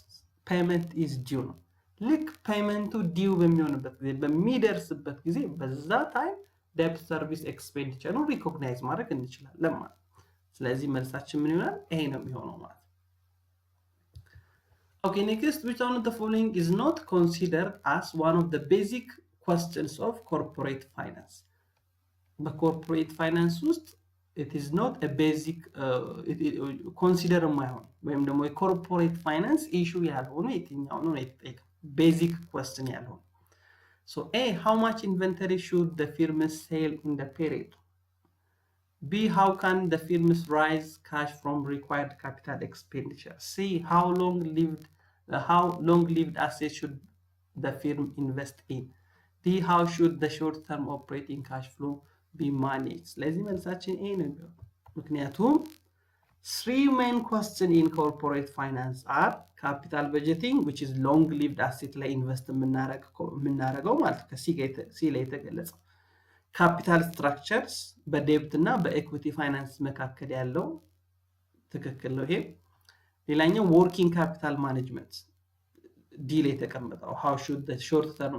payment is due ነው ልክ ፔመንቱ ዲው በሚሆንበት ጊዜ በሚደርስበት ጊዜ በዛ ታይም debt service expenditure ነው ሪኮግናይዝ ማድረግ እንችላለን ማለት ስለዚህ መልሳችን ምን ይሆናል ይሄ ነው የሚሆነው ማለት Okay, next, which one of the following is not considered as one of the basic questions of corporate finance? The corporate finance it is not a basic consider my own. When the corporate finance issue basic question. So A, how much inventory should the firm sell in the period? B, how can the firms raise cash from required capital expenditure? C, how long-lived assets should the firm invest in? D, how should the short-term operating cash flow be managed? ለዚህ መልሳችን A ነው የሚሆነው ምክንያቱም three main questions in corporate finance are capital budgeting, which is long-lived asset ላይ ኢንቨስት የምናደርገው ማለት ከሲ ላይ የተገለጸው ካፒታል ስትራክቸርስ በዴብት እና በኢኩዊቲ ፋይናንስ መካከል ያለው ትክክል ነው ይሄ ሌላኛው working capital management ዲል የተቀመጠው how should the short term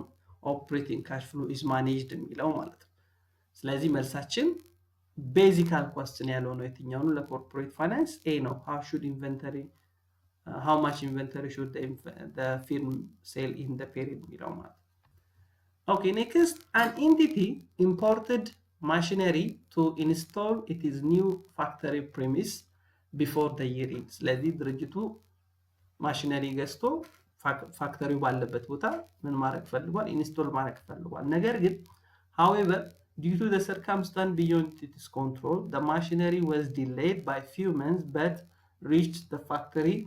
operating cash flow is managed የሚለው ማለት ነው ስለዚህ መልሳችን ቤዚካል question ያለው ነው የትኛው ነው ለኮርፖሬት ፋይናንስ A ነው how much inventory should the firm sell in the period የሚለው ማለት Okay, next, an entity imported machinery to install its new factory premise before the year ends. ስለዚህ ድርጅቱ ማሽነሪ ገዝቶ ፋክተሪው ባለበት ቦታ ምን ማድረግ ፈልጓል ኢንስቶል ማድረግ ፈልጓል ነገር ግን however due to the circumstance beyond its control the machinery was delayed by few months but reached the factory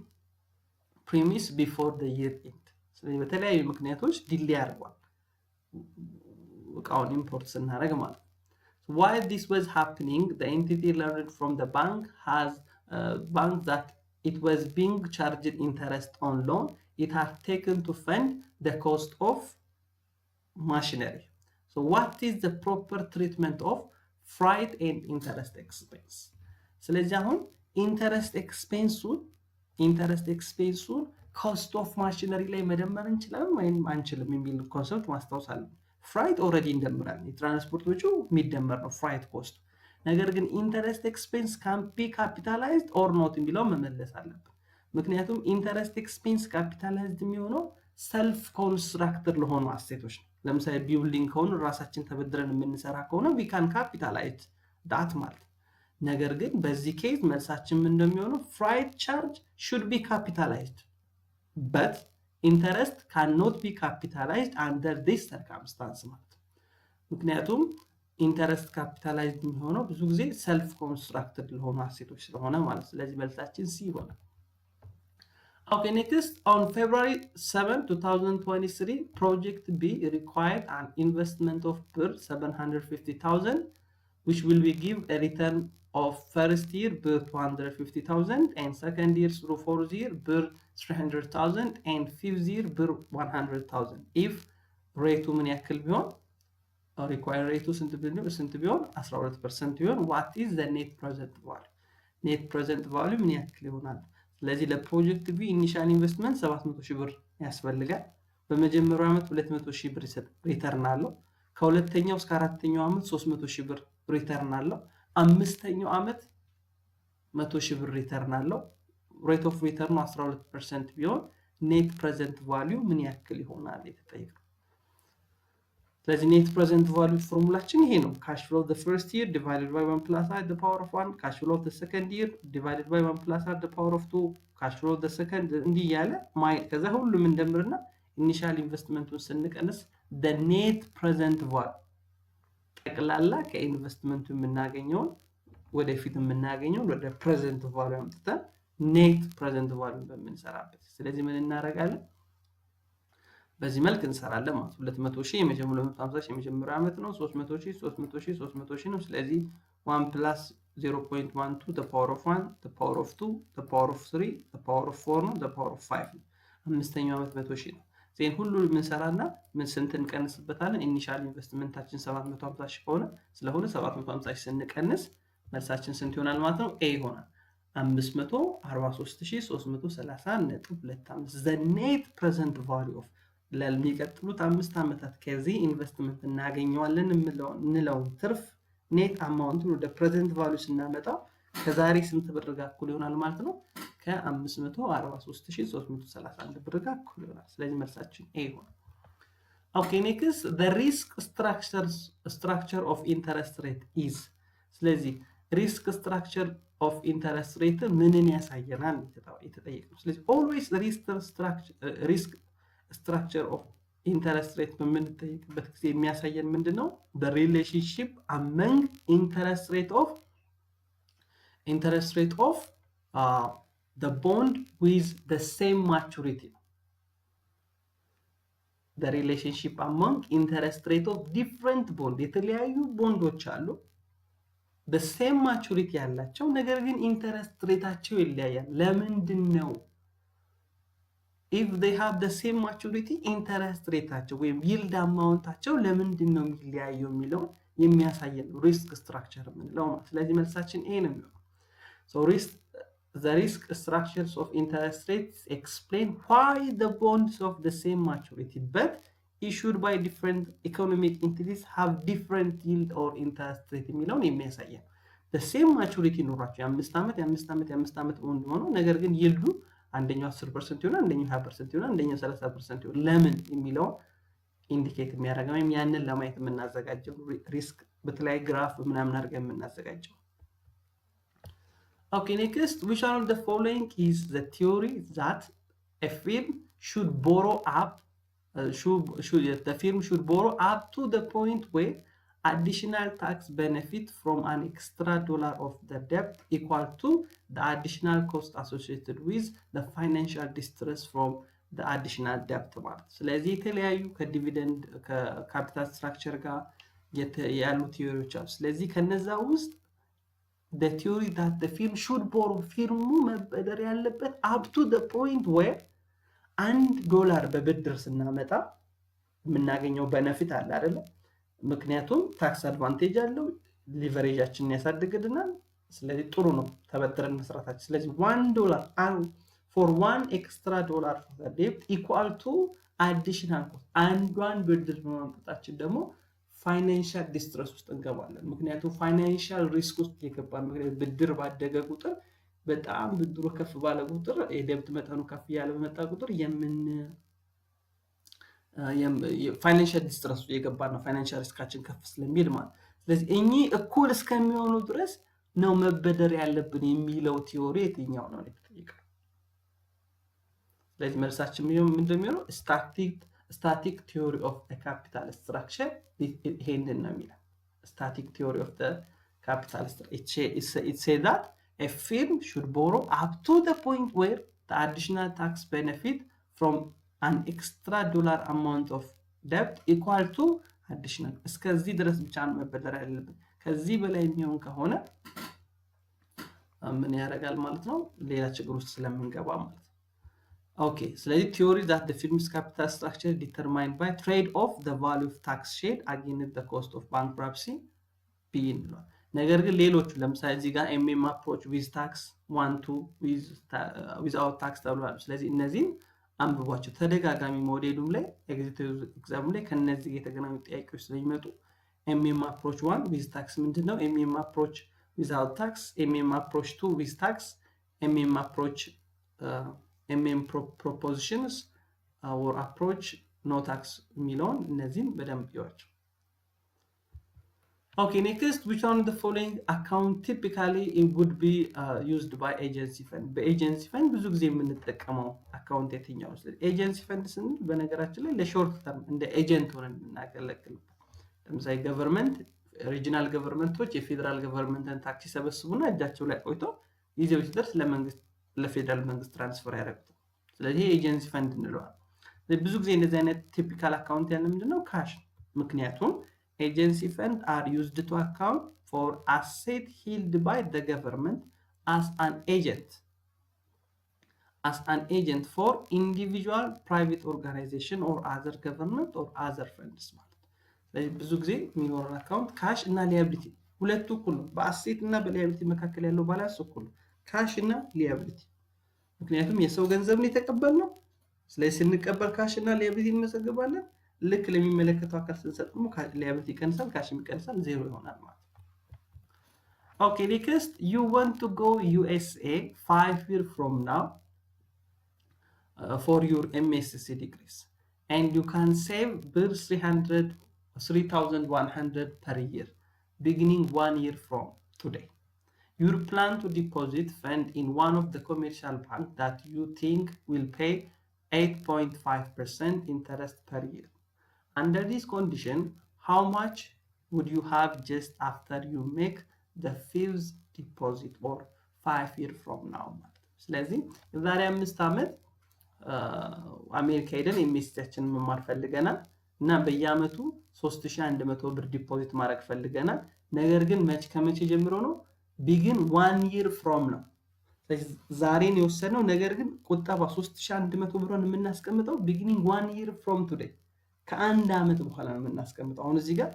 premise before the year end. ስለዚህ በተለያዩ ምክንያቶች ዲሌይ አድርጓል እቃውን ኢምፖርት ስናደርግ ማለት while this was happening the entity learned from the bank that it was being charged interest on loan it had taken to fund the cost of machinery. So what is the proper treatment of freight and interest expense? ስለዚህ አሁን interest expense cost of machinery ላይ መደመር እንችላለን ወይም አንችልም የሚል ኮንሰፕት ማስተዋወሳለን freight already እንደምራለን የትራንስፖርት ወጪው የሚደመር ነው freight cost ነገር ግን interest expense can be capitalized or not የሚለው መመለስ አለብን ምክንያቱም interest expense capitalized የሚሆነው self constructed ለሆኑ አሴቶች ነው ለምሳሌ ቢልዲንግ ከሆነ ራሳችን ተበድረን የምንሰራ ከሆነ we can capitalize that ማለት ነገር ግን በዚህ ኬዝ መልሳችን ምን እንደሚሆነው freight charge should be capitalized but interest cannot be capitalized under this circumstance ማለት ምክንያቱም interest capitalized የሚሆነው ብዙ ጊዜ self constructed ለሆኑ አሴቶች ስለሆነ ማለት ስለዚህ መልሳችን C ይሆናል Okay, next, on February 7, 2023, Project B required an investment of per 750,000, which will be give a return of first year per 250,000 and second year through fourth year per 300,000 and fifth year per 100,000. If rate ምን ያክል ቢሆን required rate ስንት ቢሆን 12% ቢሆን what is the net present value? Net present value ምን ያክል ይሆናል? ስለዚህ ለፕሮጀክት ቢ ኢኒሻል ኢንቨስትመንት 700,000 ብር ያስፈልጋል በመጀመሪያው ዓመት 200,000 ብር ሪተርን አለው ከሁለተኛው እስከ አራተኛው ዓመት 300,000 ብር ሪተርን አለው አምስተኛው ዓመት 100,000 ብር ሪተርን አለው ሬት ኦፍ ሪተርን 12% ቢሆን ኔት ፕሬዘንት ቫልዩ ምን ያክል ይሆናል የተጠየቀው ስለዚህ ኔት ፕሬዘንት ቫልዩ ፎርሙላችን ይሄ ነው cash flow of the first year divided by 1 plus r the power of 1 cash flow of the second year divided by 1 plus r the power of 2 cash flow of the second እንዲህ ያለ ከዛ ሁሉም እንደምርና ኢኒሻል ኢንቨስትመንቱን ስንቀንስ the net present value ጠቅላላ ከኢንቨስትመንቱ የምናገኘው ወደፊት የምናገኘው ወደ ፕሬዘንት ቫልዩ አምጥተን ኔት ፕሬዘንት ቫልዩ በመንሰራበት ስለዚህ ምን እናደርጋለን በዚህ መልክ እንሰራለን ማለት 200,000 የመጀመሪያው 150,000 የመጀመሪያው ዓመት ነው 300,000 ነው ስለዚህ 1 plus 0.12 the power of 1 the power of 2 the power of 3 the power of 4 ነው the power of 5 ነው አምስተኛው ዓመት 100,000 ነው ዜን ሁሉ ምን ሰራና ምን ስንት እንቀንስበታለን ኢኒሻል ኢንቨስትመንታችን 750,000 ከሆነ ስለሆነ 750,000 ስንቀንስ መልሳችን ስንት ይሆናል ማለት ነው A ይሆናል 543330.25 the net present value of ለሚቀጥሉት 5 ዓመታት ከዚህ ኢንቨስትመንት እናገኘዋለን እንለው ትርፍ ኔት አማውንቱ ወደ ፕሬዘንት ቫልዩ ስናመጣው ከዛሬ ስንት ብር ጋር እኩል ይሆናል ማለት ነው? ከ543331 ብር ጋር እኩል ይሆናል። ስለዚህ መልሳችን ኤ ይሆናል። ኦኬ ኔክስት the risk structure of interest rate is ስለዚህ risk structure of interest rate ምንን ያሳየናል የተጠየቀው። ስለዚህ always risk structure of interest rate በምንጠይቅበት ጊዜ የሚያሳየን ምንድነው? the relationship among interest rate of the bond with the same maturity. the relationship among interest rate of different bond የተለያዩ ቦንዶች አሉ the same maturity ያላቸው ነገር ግን ኢንተረስት ሬታቸው ይለያያል። ለምንድን ነው? if they have the same maturity interest ሬታቸው ወይም yield አማውንታቸው ለምንድን ነው የሚለያየው የሚለው የሚያሳየን risk structure የምንለው ማለት። ስለዚህ መልሳችን ኤ ነው የሚሆነው። so the risk structures of interest rates explain why the bonds of the same maturity but issued by different economic entities have different yield or interest rate የሚለውን የሚያሳየን the same maturity ኖራቸው የ5 ዓመት ቦንድ ሆነው ነገር ግን ይልዱ አንደኛው 10% ይሆናል፣ አንደኛው 20% ይሆናል፣ አንደኛው 30% ይሆናል። ለምን የሚለው ኢንዲኬት የሚያደርገው ወይም ያንን ለማየት የምናዘጋጀው ሪስክ በተለይ ግራፍ ምናምን አድርገን የምናዘጋጀው። Okay, next, which one of the following is the theory that a firm should borrow up should borrow up to the point where additional tax benefit from an extra dollar of the debt equal to the additional cost associated with the financial distress from the additional debt ማለት። ስለዚህ የተለያዩ ከዲቪደንድ ከካፒታል ስትራክቸር ጋር ያሉ ቲዮሪዎች አሉ። ስለዚህ ከነዛ ውስጥ the theory that the firm should borrow ፊርሙ መበደር ያለበት up to the point where $1 በብድር ስናመጣ የምናገኘው ቤኔፊት አለ አይደል? ምክንያቱም ታክስ አድቫንቴጅ አለው፣ ሊቨሬጃችንን ያሳድግልናል። ስለዚህ ጥሩ ነው ተበድረን መስራታችን። ስለዚህ $1 for one extra dollar for the debt equal to additional cost አንዷን ብድር በማምጣታችን ደግሞ ፋይናንሻል ዲስትረስ ውስጥ እንገባለን። ምክንያቱም ፋይናንሻል ሪስክ ውስጥ የገባን ምክንያቱም ብድር ባደገ ቁጥር በጣም ብድሩ ከፍ ባለ ቁጥር የደብት መጠኑ ከፍ ያለ በመጣ ቁጥር ፋይናንሻል ዲስትረስ ውስጥ የገባን ነው፣ ፋይናንሻል ሪስካችን ከፍ ስለሚል ማለት። ስለዚህ እኚህ እኩል እስከሚሆኑ ድረስ ነው መበደር ያለብን የሚለው ቲዮሪ የትኛው ነው የተጠየቀው። ስለዚህ መልሳችን ምንድነው የሚሆነው? static theory of the capital structure ይሄንን ነው የሚለው። static theory of the capital structure it says that a firm should borrow up to the point where the additional tax benefit from an extra dollar amount of debt equal to additional እስከዚህ ድረስ ብቻ ነው መበደር ያለብን። ከዚህ በላይ የሚሆን ከሆነ ምን ያደርጋል ማለት ነው? ሌላ ችግር ውስጥ ስለምንገባ ማለት ነው። Okay, so the theory that the firm's capital structure determined by trade-off the value of tax shed against the cost of bankruptcy being ነገር ግን ሌሎቹ ለምሳሌ እዚህ ጋር ኤምኤም አፕሮች ዊዝ ታክስ 1 2 ዊዝአውት ታክስ ተብሏል። ስለዚህ እነዚህን አንብቧቸው። ተደጋጋሚ ሞዴሉም ላይ ኤግዚቲቭ ኤግዛም ላይ ከነዚህ የተገናኙ ጥያቄዎች ስለሚመጡ ኤምኤም አፕሮች 1 ዊዝ ታክስ ምንድነው? ኤምኤም አፕሮች ዊዝአውት ታክስ፣ ኤምኤም አፕሮች 2 ዊዝ ታክስ፣ ኤምኤም አፕሮች ኤምኤም ፕሮፖዚሽንስ or approach no tax የሚለውን እነዚህን በደንብ ይዋቸው። Okay, next, which one of the following account typically it would be used by agency fund? በኤጀንሲ ፈንድ ብዙ ጊዜ የምንጠቀመው አካውንት የትኛው ነው? ኤጀንሲ ፈንድ ስንል በነገራችን ላይ ለሾርት ተርም እንደ ኤጀንት ሆነን እናገለግልበት። ለምሳሌ ገቨርንመንት ሪጂናል ገቨርንመንቶች የፌደራል ገቨርንመንትን ታክስ ይሰበስቡና እጃቸው ላይ ቆይቶ ጊዜው ሲደርስ ለመንግስት ለፌደራል መንግስት ትራንስፈር ያደርጉታል። ስለዚህ ኤጀንሲ ፈንድ እንለዋለን። ብዙ ጊዜ እንደዚህ አይነት ቲፒካል አካውንት ያለ ምንድነው? ካሽ። ምክንያቱም agency funds are used to account for asset held by the government as an agent for individual private organization or other government or other funds ማለት ነው። ስለዚህ ብዙ ጊዜ የሚኖረን አካውንት ካሽ እና ሊያቢሊቲ ሁለቱ እኩል ነው። በአሴት እና በሊያቢሊቲ መካከል ያለው ባላንስ እኩል ነው። ካሽ እና ሊያቢሊቲ ምክንያቱም የሰው ገንዘብ ነው የተቀበልነው ስለዚህ ስንቀበል ካሽ እና ሊያቢሊቲ እንመዘግባለን ልክ ለሚመለከተው አካል ስንሰጥ ደግሞ ሊያቢሊቲ ይቀንሳል ካሽ ይቀንሳል ዜሮ ይሆናል ማለት Okay, next you want to go USA 5 years from now for your MSc degrees and you can save 3,100 per year beginning 1 year from today. You plan to deposit fund in one of the commercial banks that you think will pay 8.5% interest per year. Under this condition, how much would you have just after you make the fifth deposit or 5 years from now? ስለዚህ የዛሬ 5 ዓመት አሜሪካ ሄደን ኤምኤስሲያችንን መማር ፈልገናል እና በየአመቱ 3100 ብር ዲፖዚት ማድረግ ፈልገናል ነገር ግን ከመቼ ጀምሮ ነው ቢግን 1 year from ነው ዛሬን የወሰነው ነገር ግን ቁጠባ 3100 ብሩን የምናስቀምጠው ቢጊኒንግ 1 year from today ከአንድ አመት በኋላ ነው የምናስቀምጠው አሁን እዚህ ጋር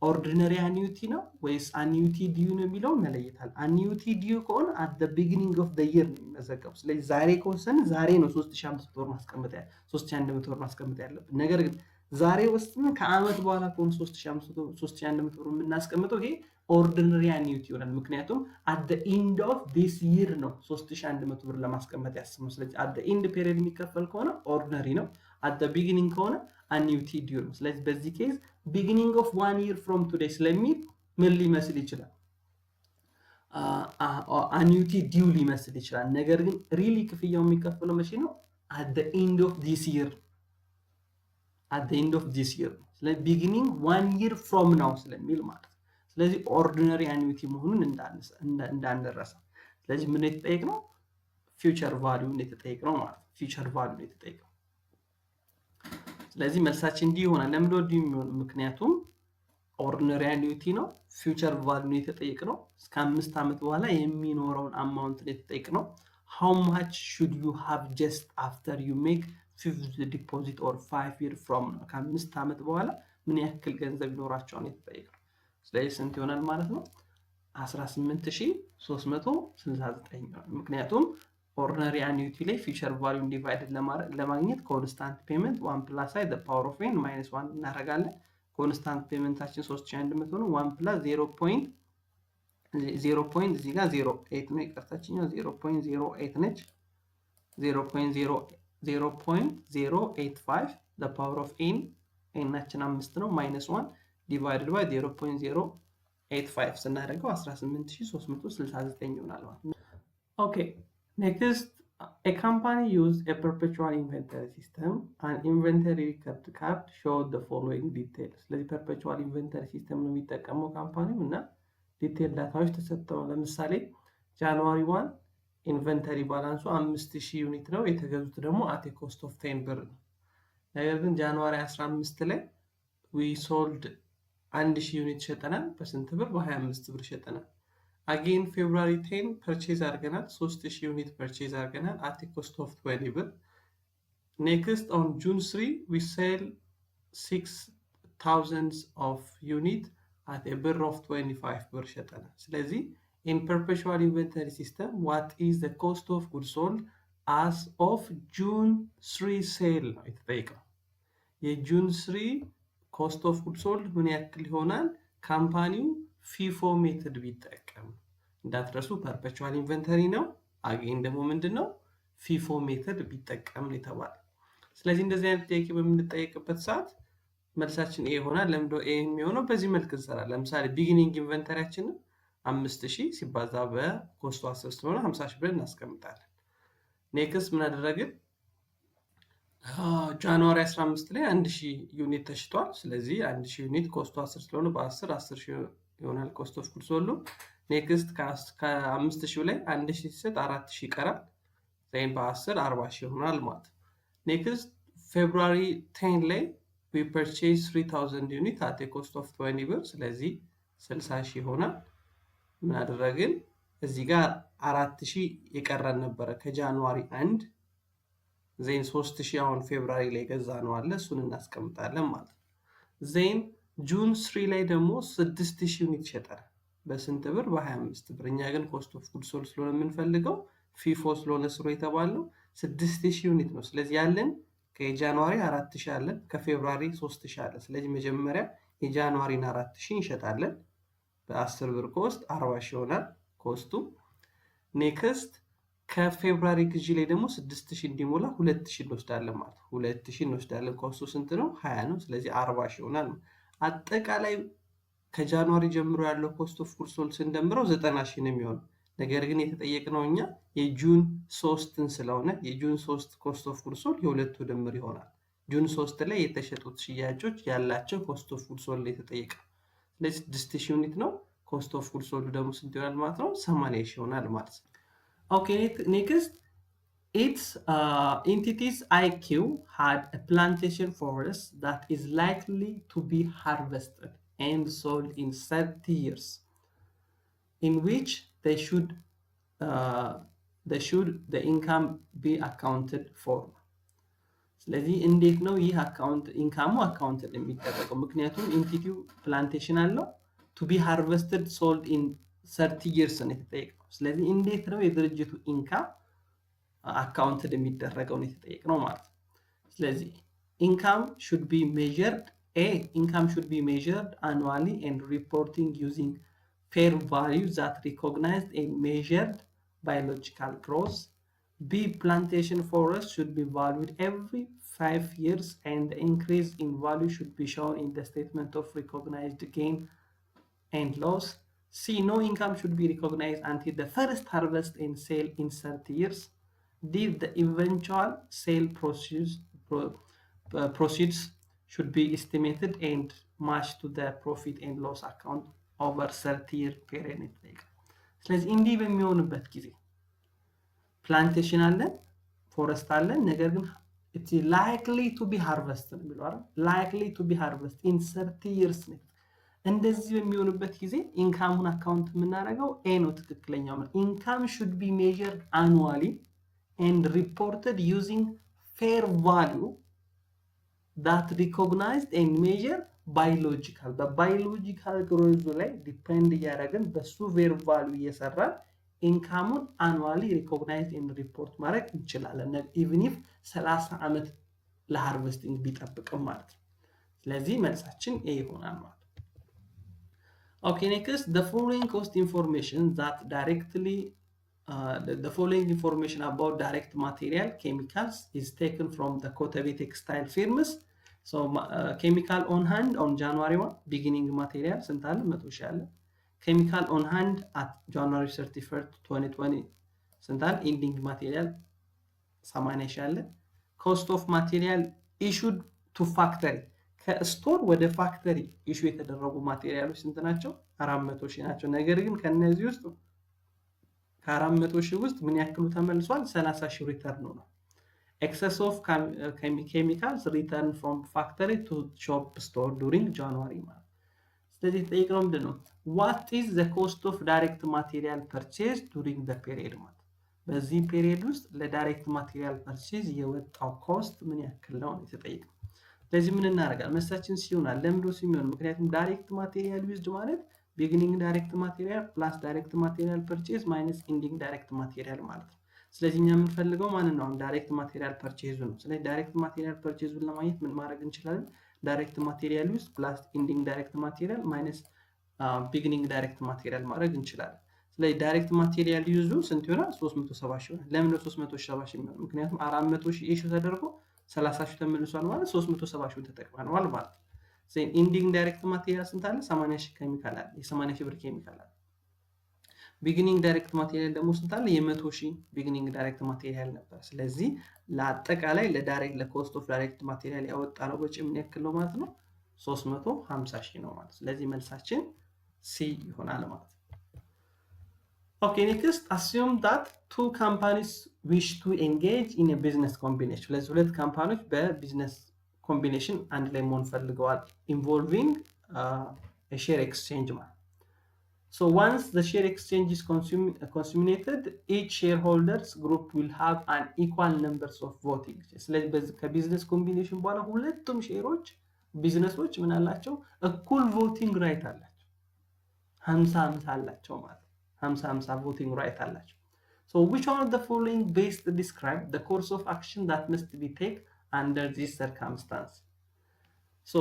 ኦርዲነሪ አኒዩቲ ነው ወይስ አኒዩቲ ዲዩ ነው የሚለው መለየታል አኒዩቲ ዲዩ ከሆነ at the beginning of the year ነው የሚመዘገበው ስለዚህ ዛሬ ከወሰነ ዛሬ ነው 3500 ብር ማስቀመጥ 3100 ብር ማስቀመጥ ያለብን ነገር ግን ዛሬ ወስነን ከአመት በኋላ ከሆነ 3100 ብር የምናስቀምጠው ይሄ ኦርዲነሪ አኒዩቲ ይሆናል ምክንያቱም at the end of this year ነው 3100 ብር ለማስቀመጥ ያስመው ስለዚህ at the end period የሚከፈል ከሆነ ኦርዲነሪ ነው at the beginning ከሆነ annuity due ነው ስለዚህ በዚህ ኬዝ beginning of 1 year from today ስለሚል ምን ሊመስል ይችላል annuity due ሊመስል ይችላል ነገር ግን ሪሊ ክፍያው የሚከፈለው መቼ ነው at the end of this year ስለዚህ beginning 1 year from now ስለሚል ማለት ስለዚህ ordinary annuity መሆኑን እንዳንረሳ ስለዚህ ምን የተጠየቅነው future value ነው የተጠየቅነው ማለት future value ነው የተጠየቅነው ስለዚህ መልሳችን ዲ ይሆናል ለምን ዲ የሚሆን ምክንያቱም ኦርዲነሪ አኒዩቲ ነው ፊውቸር ቫልዩ ነው የተጠየቅነው እስከ 5 አመት በኋላ የሚኖረውን አማውንት ነው የተጠየቅነው how much should you have just after you make fifth deposit or 5 years from ከ5 አመት በኋላ ምን ያክል ገንዘብ ይኖራቸዋል ነው የተጠየቅነው ስለዚህ ስንት ይሆናል ማለት ነው 18369 ምክንያቱም ordinary annuity ላይ future value divided ለማግኘት constant payment 1 plus i the power of n minus 1 እናደርጋለን constant paymentታችን 3100 ነው 1 plus 0.0 እዚህ ጋር 08 ነው ይቀርታችኛው 0.08 ነች 0.085 the power of n ናችን 5 ነው minus 1 divided by 0.085 ስናደርገው 18369 ይሆናል ማለት ነው okay Next, a company used a perpetual inventory system. An inventory record card showed the following details. The perpetual inventory system ነው የሚጠቀመው ካምፓኒው እና ዲቴል ዳታዎች ተሰጥተው ለምሳሌ ጃንዋሪ 1 ኢንቨንተሪ ባላንሱ 5000 ዩኒት ነው የተገዙት ደግሞ at a cost of 10 ብር ነው ነገር ግን ጃንዋሪ 15 ላይ we sold 1000 ዩኒት ሸጠናል በስንት ብር በ25 ብር ሸጠናል Again, February 10 purchase arganal 3000 unit purchase arganal at a cost of 20 ብር Next on June 3 we sell 6000 of unit at a ብር of 25 ብር ሸጠናል ስለዚህ in perpetual inventory system what is the cost of goods sold as of June 3 sale ነው የተጠየቀው የጁን 3 cost of goods sold ምን ያክል ይሆናል ካምፓኒው ፊፎ ሜተድ ቢጠቀም እንዳትረሱ perpetual inventory ነው አገኝ ደግሞ ምንድነው ፊፎ ሜተድ ቢጠቀም ነው የተባለው ስለዚህ እንደዚህ አይነት ጥያቄ በምንጠይቅበት ሰዓት መልሳችን ኤ ይሆናል ለምዶ ኤ የሚሆነው በዚህ መልክ እንሰራለን ለምሳሌ ቢጊኒንግ ኢንቨንተሪያችን 5000 ሲባዛ በኮስቱ 10 ስለሆነ 50000 ብር እናስቀምጣለን ኔክስት ምን አደረግን ጃንዋሪ 15 ላይ 1000 ዩኒት ተሽጧል ስለዚህ 1000 ዩኒት ኮስቱ 10 ስለሆነ በ10 10000 ይሆናል ኮስት ኦፍ ጉድስ ሶልድ ኔክስት ከ5000 ላይ 1000 ሲሰጥ 4000 ይቀራል ዘይን በ10 40000 ይሆናል ማለት ኔክስት ፌብሩዋሪ 10 ላይ we purchase 3000 unit at a cost of 20 ብር ስለዚህ 60000 ይሆናል ምን አደረግን እዚህ ጋር 4000 ይቀራል ነበር ከጃንዋሪ 1 ዘይን 3000 አሁን ፌብሩዋሪ ላይ ገዛ ነው አለ እሱን እናስቀምጣለን ማለት ዘይን ጁን 3 ላይ ደግሞ 6000 ዩኒት ሸጠናል በስንት ብር? በ25 ብር። እኛ ግን ኮስት ኦፍ ጉድ ሶልድ ስለሆነ የምንፈልገው ፊፎ ስለሆነ ስሩ የተባለው 6000 ዩኒት ነው። ስለዚህ ያለን ከጃንዋሪ 4000 አለን፣ ከፌብሩዋሪ 3000 አለን። ስለዚህ መጀመሪያ የጃንዋሪን 4000 እንሸጣለን። በ10 ብር ኮስት 40000 ይሆናል ኮስቱ። ኔክስት ከፌብሩዋሪ ግዢ ላይ ደግሞ 6000 እንዲሞላ 2000 እንወስዳለን ማለት ነው። 2000 እንወስዳለን። ኮስቱ ስንት ነው? 20 ነው። ስለዚህ 40000 ይሆናል። አጠቃላይ ከጃንዋሪ ጀምሮ ያለው ኮስት ኦፍ ጉድ ሶልድ ስንደምረው 90000 ነው የሚሆነው። ነገር ግን የተጠየቅነው እኛ የጁን 3ን ስለሆነ የጁን 3 ኮስት ኦፍ ጉድ ሶልድ የሁለቱ ድምር ይሆናል። ጁን 3 ላይ የተሸጡት ሽያጮች ያላቸው ኮስት ኦፍ ጉድ ሶልድ የተጠየቀ። ስለዚህ 6000 ዩኒት ነው። ኮስት ኦፍ ጉድ ሶልድ ደግሞ ስንት ይሆናል ማለት ነው? 80000 ይሆናል ማለት ነው። ኦኬ ኔክስት its entities IQ had a plantation forest that is likely to be harvested and sold in 30 years, in which the income be accounted for. ስለዚህ እንዴት ነው ይህ ኢንካሙ አካውንትድ የሚደረገው? ምክንያቱም ኢንቲቲው ፕላንቴሽን አለው to be harvested sold in 30 years ነው የተጠየቀው። ስለዚህ እንዴት ነው የድርጅቱ ኢንካም አካውንትድ የሚደረገው ነው የተጠየቅነው ማለት ነው። ስለዚህ income should be measured annually and reporting using fair value that recognized and measured biological growth. B, plantation forest should be valued every 5 years and the increase in value should be shown in the statement of recognized gain and loss. C, no income should be recognized until the first harvest and sale in 30 years. D, the eventual sale proceeds should be estimated and matched to the profit and loss account over 30-year period. ስለዚህ እንዲህ በሚሆንበት ጊዜ ፕላንቴሽን አለን፣ ፎረስት አለን፣ ነገር ግን it's likely to be harvested ነው አይደል? likely to be harvested in 30 years ነው። እንደዚህ በሚሆንበት ጊዜ ኢንካሙን አካውንት የምናደርገው ኤ ነው ትክክለኛው ነው። income should be measured annually and reported using fair value that recognized and measured biological በባዮሎጂካል ግሮዝ ላይ ዲፔንድ እያደረግን በሱ ፌር ቫልዩ እየሰራን ኢንካሙን አኑዋሊ ሪኮግናይዝ ኤንድ ሪፖርት ማድረግ እንችላለን ኢቭን ኢፍ 30 ዓመት ለሃርቨስቲንግ ቢጠብቅም ማለት ነው። ስለዚህ መልሳችን ኤ ይሆናል ማለት ነው። ኦኬ ኔክስት the following cost information that directly the following information about direct material chemicals is taken from the Kotabe textile firms. So chemical on hand on January 1 beginning material ስንት አለ? 100 ሺህ አለ። chemical on hand at January 31st 2020 ስንት አለ? ending material 80 ሺህ አለ። cost of material issued to factory ከስቶር ወደ ፋክተሪ ኢሹ የተደረጉ ማቴሪያሎች ስንት ናቸው? 400 ሺህ ናቸው። ነገር ግን ከነዚህ ውስጥ ከ400 ሺህ ውስጥ ምን ያክሉ ተመልሷል? 30 ሺህ ሪተርን ነው። excess of chemicals returned from factory to shop store during January month. ስለዚህ ጠይቀው ምንድነው? what is the cost of direct material purchase during the period month? በዚህ ፔሪየድ ውስጥ ለዳይሬክት ማቴሪያል ፐርቼዝ የወጣው ኮስት ምን ያክል ነው የተጠየቀው። ስለዚህ ምን እናደርጋለን? መሳችን ሲሆናል ለምዶ ሲሆን ምክንያቱም ዳይሬክት ማቴሪያል ዩዝድ ማለት ቢጊኒንግ ዳይሬክት ማቴሪያል ፕላስ ዳይሬክት ማቴሪያል ፐርቼዝ ማይነስ ኢንዲንግ ዳይሬክት ማቴሪያል ማለት ነው። ስለዚህ እኛ የምንፈልገው ማንን ነው? ዳይሬክት ማቴሪያል ፐርቼዝ ነው። ስለዚህ ዳይሬክት ማቴሪያል ፐርቼዝን ለማግኘት ምን ማድረግ እንችላለን? ዳይሬክት ማቴሪያል ዩዝ ፕላስ ኢንዲንግ ዳይሬክት ማቴሪያል ማይነስ ቢጊኒንግ ዳይሬክት ማቴሪያል ማድረግ እንችላለን። ስለዚህ ዳይሬክት ማቴሪያል ዩዙ ስንት ይሆናል? 370 ሺህ ይሆናል። ለምን ነው 370 ሺህ የሚሆነው? ምክንያቱም 400 ሺህ ኢሹ ተደርጎ 30 ሺህ ተመልሷል ማለት 370 ሺህ ተጠቅመናል ማለት ነው። ስለዚህ ኢንዲንግ ዳይሬክት ማቴሪያል ስንት አለ? 80 ሺህ ኬሚካል አለ። የ80 ሺህ ብር ኬሚካል አለ። ቢጊኒንግ ዳይሬክት ማቴሪያል ደግሞ ስንት አለ? የ100 ሺህ ቢጊኒንግ ዳይሬክት ማቴሪያል ነበር። ስለዚህ ለአጠቃላይ ለኮስት ኦፍ ዳይሬክት ማቴሪያል ያወጣ ነው ወጪ ምን ያክል ነው ማለት ነው? 350 ሺህ ነው ማለት። ስለዚህ መልሳችን ሲ ይሆናል ማለት ነው። Okay, next assume that two companies wish to engage in a business combination. ስለዚህ ሁለት ካምፓኒዎች በቢዝነስ ኮምቢኔሽን አንድ ላይ መሆን ፈልገዋል involving a share exchange ማለት So once the share exchange is consummated, each shareholders group will have an equal numbers of voting. ስለዚህ ከቢዝነስ ኮምቢኔሽን በኋላ ሁለቱም ሼሮች ቢዝነሶች ምን አላቸው? እኩል ቮቲንግ ራይት አላቸው። 50-50 አላቸው ማለት 50-50 voting right አላቸው። So which one of the following best describe the course of action that must be taken under this circumstance? So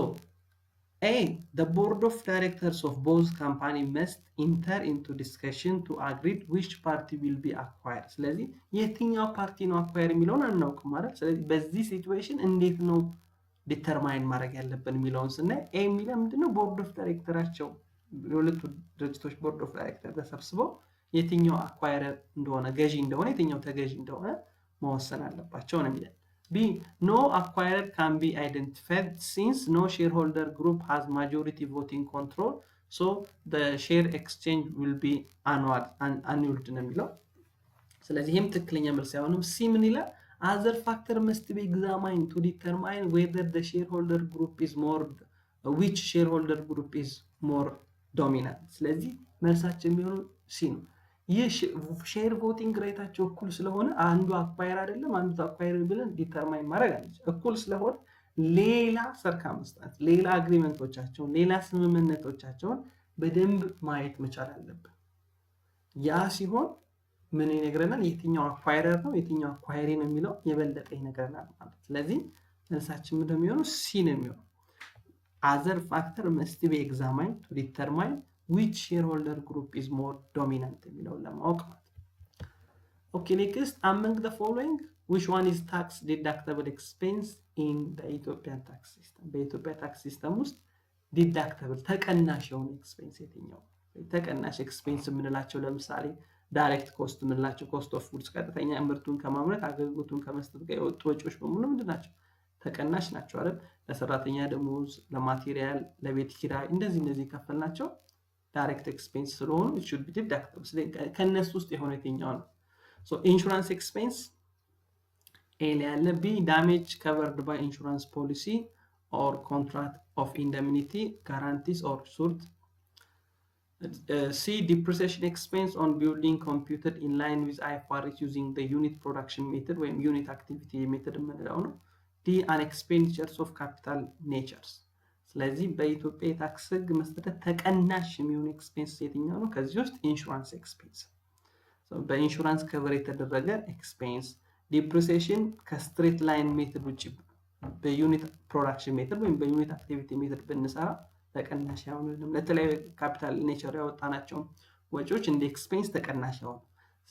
A, the board of directors of both company must enter into discussion to agree which party will be acquired. ስለዚህ የትኛው ፓርቲ ነው አኳየር የሚለውን አናውቅም ማለት። ስለዚህ በዚህ ሲቹዌሽን እንዴት ነው ዲተርማይን ማድረግ ያለብን የሚለውን ስናይ ኤ የሚለው ምንድነው ቦርድ ኦፍ ዳይሬክተራቸው የሁለቱ ድርጅቶች ቦርድ ኦፍ ዳይሬክተር ተሰብስበው የትኛው አኳየር እንደሆነ ገዢ እንደሆነ የትኛው ተገዢ እንደሆነ መወሰን አለባቸው ነው የሚለው። B, no acquirer can be identified since no shareholder group has majority voting control, so the share exchange will be annulled ነው የሚለው። ስለዚህም ትክክለኛ መልስ አይሆንም። C ምን ይላል? other factor must be examined to determine whether the shareholder group is more which shareholder group is more dominant። ስለዚህ መልሳችን የሚሆነው C ነው። ይህ ሼር ቮቲንግ ራይታቸው እኩል ስለሆነ አንዱ አኳየር አይደለም አንዱ አኳየር ብለን ዲተርማይን ማድረግ አንችልም። እኩል ስለሆነ ሌላ ሰርከምስታንስ ሌላ አግሪመንቶቻቸውን ሌላ ስምምነቶቻቸውን በደንብ ማየት መቻል አለብን። ያ ሲሆን ምን ይነግረናል? የትኛው አኳየረር ነው የትኛው አኳየሪ ነው የሚለው የበለጠ ይነግረናል ማለት። ስለዚህ መልሳችን ምንድነው የሚሆነው? ሲ ነው የሚሆነው። other factor must be examined to determine which shareholder group is more dominant የሚለውን ለማወቅ ማለት። Okay, next, among the following which one is tax deductible expense in the Ethiopian tax system? በኢትዮጵያ ታክስ ሲስተም ውስጥ ዲዳክተብል ተቀናሽ የሆነ ኤክስፔንስ የትኛው? ተቀናሽ ኤክስፔንስ የምንላቸው ለምሳሌ ዳይሬክት ኮስት የምንላቸው ኮስት ኦፍ ጉድስ ቀጥተኛ ምርቱን ከማምረት አገልግሎቱን ከመስጠት ጋር የወጡ ወጪዎች በሙሉ ምንድን ናቸው? ተቀናሽ ናቸው አይደል? ለሰራተኛ ደሞዝ፣ ለማቴሪያል፣ ለቤት ኪራይ እንደዚህ ከፈልናቸው direct expense ስለሆኑ it should be deductible። ስለዚህ ከነሱ ውስጥ የሆነ የትኛው ነው? So insurance expense A ላይ ያለ። B, damage covered by insurance policy or contract of indemnity guarantees or suit. C, depreciation expense on building computed in line with IFRS using the unit production method ወይም unit activity method የምንለው ነው። D, an expenditures of capital natures። ስለዚህ በኢትዮጵያ የታክስ ህግ መሰረት ተቀናሽ የሚሆን ኤክስፔንስ የትኛው ነው? ከዚህ ውስጥ ኢንሹራንስ ኤክስፔንስ። በኢንሹራንስ ከቨር የተደረገ ኤክስፔንስ። ዲፕሪሲዬሽን ከስትሬት ላይን ሜተድ ውጪ በዩኒት ፕሮዳክሽን ሜተድ ወይም በዩኒት አክቲቪቲ ሜተድ ብንሰራ ተቀናሽ አይሆንም። ለተለያዩ ካፒታል ኔቸር ያወጣናቸው ወጪዎች እንደ ኤክስፔንስ ተቀናሽ አይሆንም።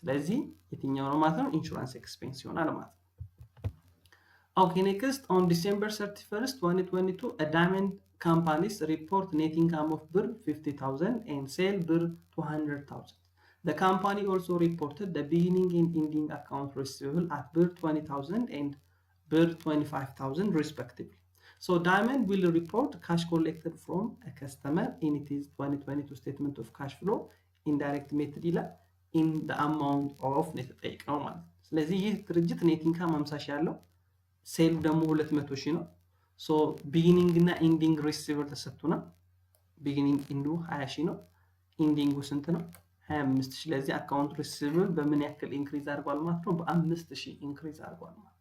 ስለዚህ የትኛው ነው ማለት ነው? ኢንሹራንስ ኤክስፔንስ ይሆናል ማለት ነው። Okay, next, on December 31st, 2022, a diamond companies report net income of BIR 50,000 and sale BIR 200,000. The company also reported the beginning and ending account receivable at BIR 20,000 and BIR 25,000 respectively. So Diamond will report cash collected from a customer in its 2022 statement of cash flow indirect method in the amount of net take normal. ስለዚህ ይህ ድርጅት ኔት ኢንካም 50 ሺህ ያለው ሴል ደግሞ 200 ሺህ ነው። ሶ ቢጊኒንግ እና ኢንዲንግ ሪሲቨር ተሰጥቶና ቢጊኒንግ ኢንዱ 20 ሺህ ነው። ኢንዲንጉ ስንት ነው? 25 ሺህ። ስለዚህ አካውንት ሪሲቨር በምን ያክል ኢንክሪዝ አድርጓል ማለት ነው? በ5000 ኢንክሪዝ አድርጓል ማለት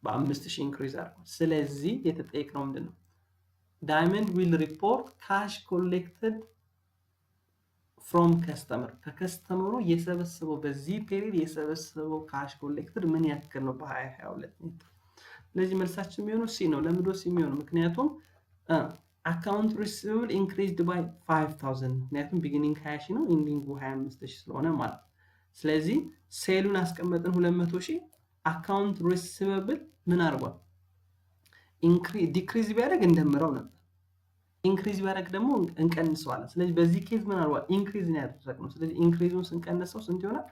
በ5000 ኢንክሪዝ አድርጓል። ስለዚህ የተጠየቀው ምንድነው? ዳይመንድ ዊል ሪፖርት ካሽ ኮሌክትድ ፍሮም ከስተመር ከከስተመሩ የሰበሰበው በዚህ ፔሪድ የሰበሰበው ካሽ ኮሌክትድ ምን ያክል ነው? በ2022 ሜትር። ስለዚህ መልሳችን የሚሆነው ሲ ነው። ለምንድነው ሲ የሚሆነው? ምክንያቱም አካውንት ሪሲቨብል ኢንክሪዝድ ባይ 5000 ምክንያቱም ቢጊኒንግ 20 ሺህ ነው ኢንዲንጉ 25000 ስለሆነ ማለት። ስለዚህ ሴሉን አስቀመጥን 200,000 አካውንት ሪሲቨብል ምን አድርጓል? ዲክሪዝ ቢያደርግ እንደምረው ነበር። ኢንክሪዝ ቢያደርግ ደግሞ እንቀንሰዋለን። ስለዚህ በዚህ ኬዝ ምን አድርጓል? ኢንክሪዝ ነው ያደረግነው። ስለዚህ ኢንክሪዙን ስንቀንሰው ስንት ይሆናል?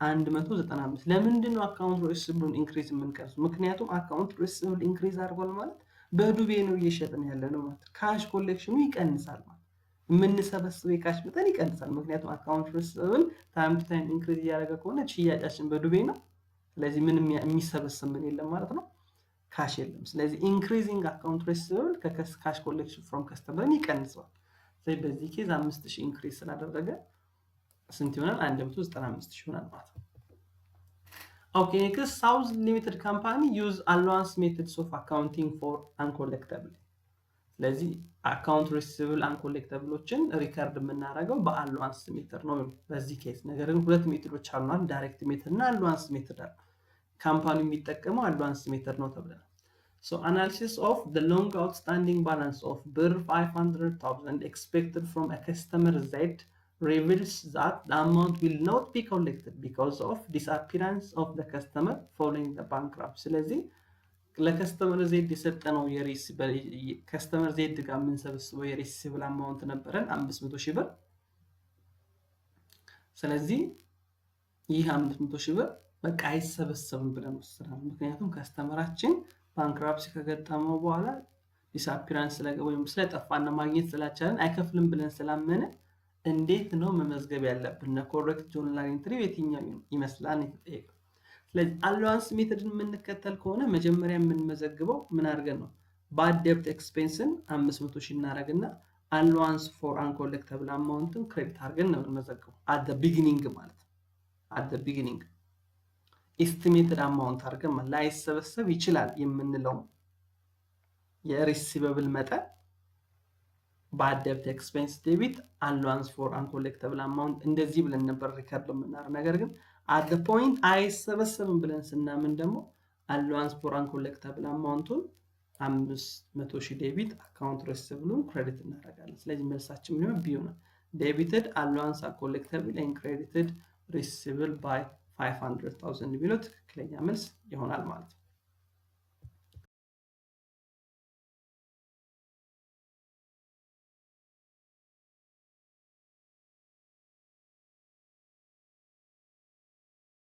195። ለምንድን ነው አካውንት ሪሲቨብል ኢንክሪዝ የምንቀንሰው? ምክንያቱም አካውንት ሪሲቨብል ኢንክሪዝ አድርጓል ማለት በዱቤ ነው እየሸጥን ያለ ነው ማለት ካሽ ኮሌክሽኑ ይቀንሳል ማለት የምንሰበስበው የካሽ መጠን ይቀንሳል። ምክንያቱም አካውንት ሪሲቨብል ታይም ቱ ታይም ኢንክሪዝ እያደረገ ከሆነ ሽያጫችን በዱቤ ነው። ስለዚህ ምንም የሚሰበስብ ምን የለም ማለት ነው፣ ካሽ የለም። ስለዚህ ኢንክሪዚንግ አካውንት ሪሲቨብል ከካሽ ኮሌክሽን ፍሮም ከስተመር ይቀንሰዋል። ስለዚህ በዚህ ኬዝ 5000 ኢንክሪዝ ስላደረገ ስንት ይሆናል? 195 ይሆናል ማለት ነው። ኦኬ ኔክስት ሳውዝ ሊሚትድ ካምፓኒ ዩዝ አላዋንስ ሜተድስ ኦፍ አካውንቲንግ ፎር አንኮሌክተብል። ስለዚህ አካውንት ሪሲቨብል አንድ ኮሌክተብሎችን ሪከርድ የምናደርገው በአድቫንስ ሜተድ ነው በዚህ ኬስ። ነገር ግን ሁለት ሜተዶች አሉን፣ ዳይሬክት ሜተድ እና አድቫንስ ሜተድ አለ። ካምፓኒው የሚጠቀመው አድቫንስ ሜተድ ነው ተብሏል። So analysis of the long outstanding balance of BRL 500,000 expected from a customer Z reveals that the amount will not be collected because of disappearance of the customer following the bankruptcy. ስለዚህ ለከስተመር ዜድ የሰጠነው ከስተመር ዜድ ጋር የምንሰበስበው የሪሲቨብል አማውንት ነበረን 500,000 ብር። ስለዚህ ይህ 500,000 ብር በቃ አይሰበሰብም ብለን ወስነናል። ምክንያቱም ከስተመራችን ባንክራፕሲ ከገጠመው በኋላ ዲስአፒራንስ ወይም ስለጠፋና ማግኘት ስላልቻለን አይከፍልም ብለን ስላመነ እንዴት ነው መመዝገብ ያለብን? ኮሬክት ጆርናል ኢንትሪ የትኛው ይመስላል የተጠየቀው። ስለዚህ አድቫንስ ሜተድን የምንከተል ከሆነ መጀመሪያ የምንመዘግበው ምን አድርገን ነው? ባድ ዴብት ኤክስፔንስን 500,000 እናደርግና አድቫንስ ፎር አንኮሌክተብል አማውንትን ክሬዲት አድርገን ነው የምንመዘግበው አት ዘ ቢጊኒንግ ማለት ነው። አት ዘ ቢጊኒንግ ኤስቲሜትድ አማውንት አድርገን ላይሰበሰብ ይችላል የምንለው የሪሲቨብል መጠን ባድ ዴብት ኤክስፔንስ ዴቢት አድቫንስ ፎር አንኮሌክተብል አማውንት እንደዚህ ብለን ነበር ሪከርድ የምናደርገው። ነገር ግን at the point አይሰበሰብም ብለን ስናምን ደግሞ አድቫንስ ፎር አንኮሌክተብል አማውንቱን 500,000 ዴቢት አካውንት ሪሲቨብሉን ክሬዲት እናደርጋለን። ስለዚህ መልሳችን ምን ይሆናል? ቢ ነው። ዴቢትድ አድቫንስ አንኮሌክተብል ኤንድ ክሬዲትድ ሪሲቨብል ባይ 500,000 ቢለው ትክክለኛ መልስ ይሆናል ማለት ነው።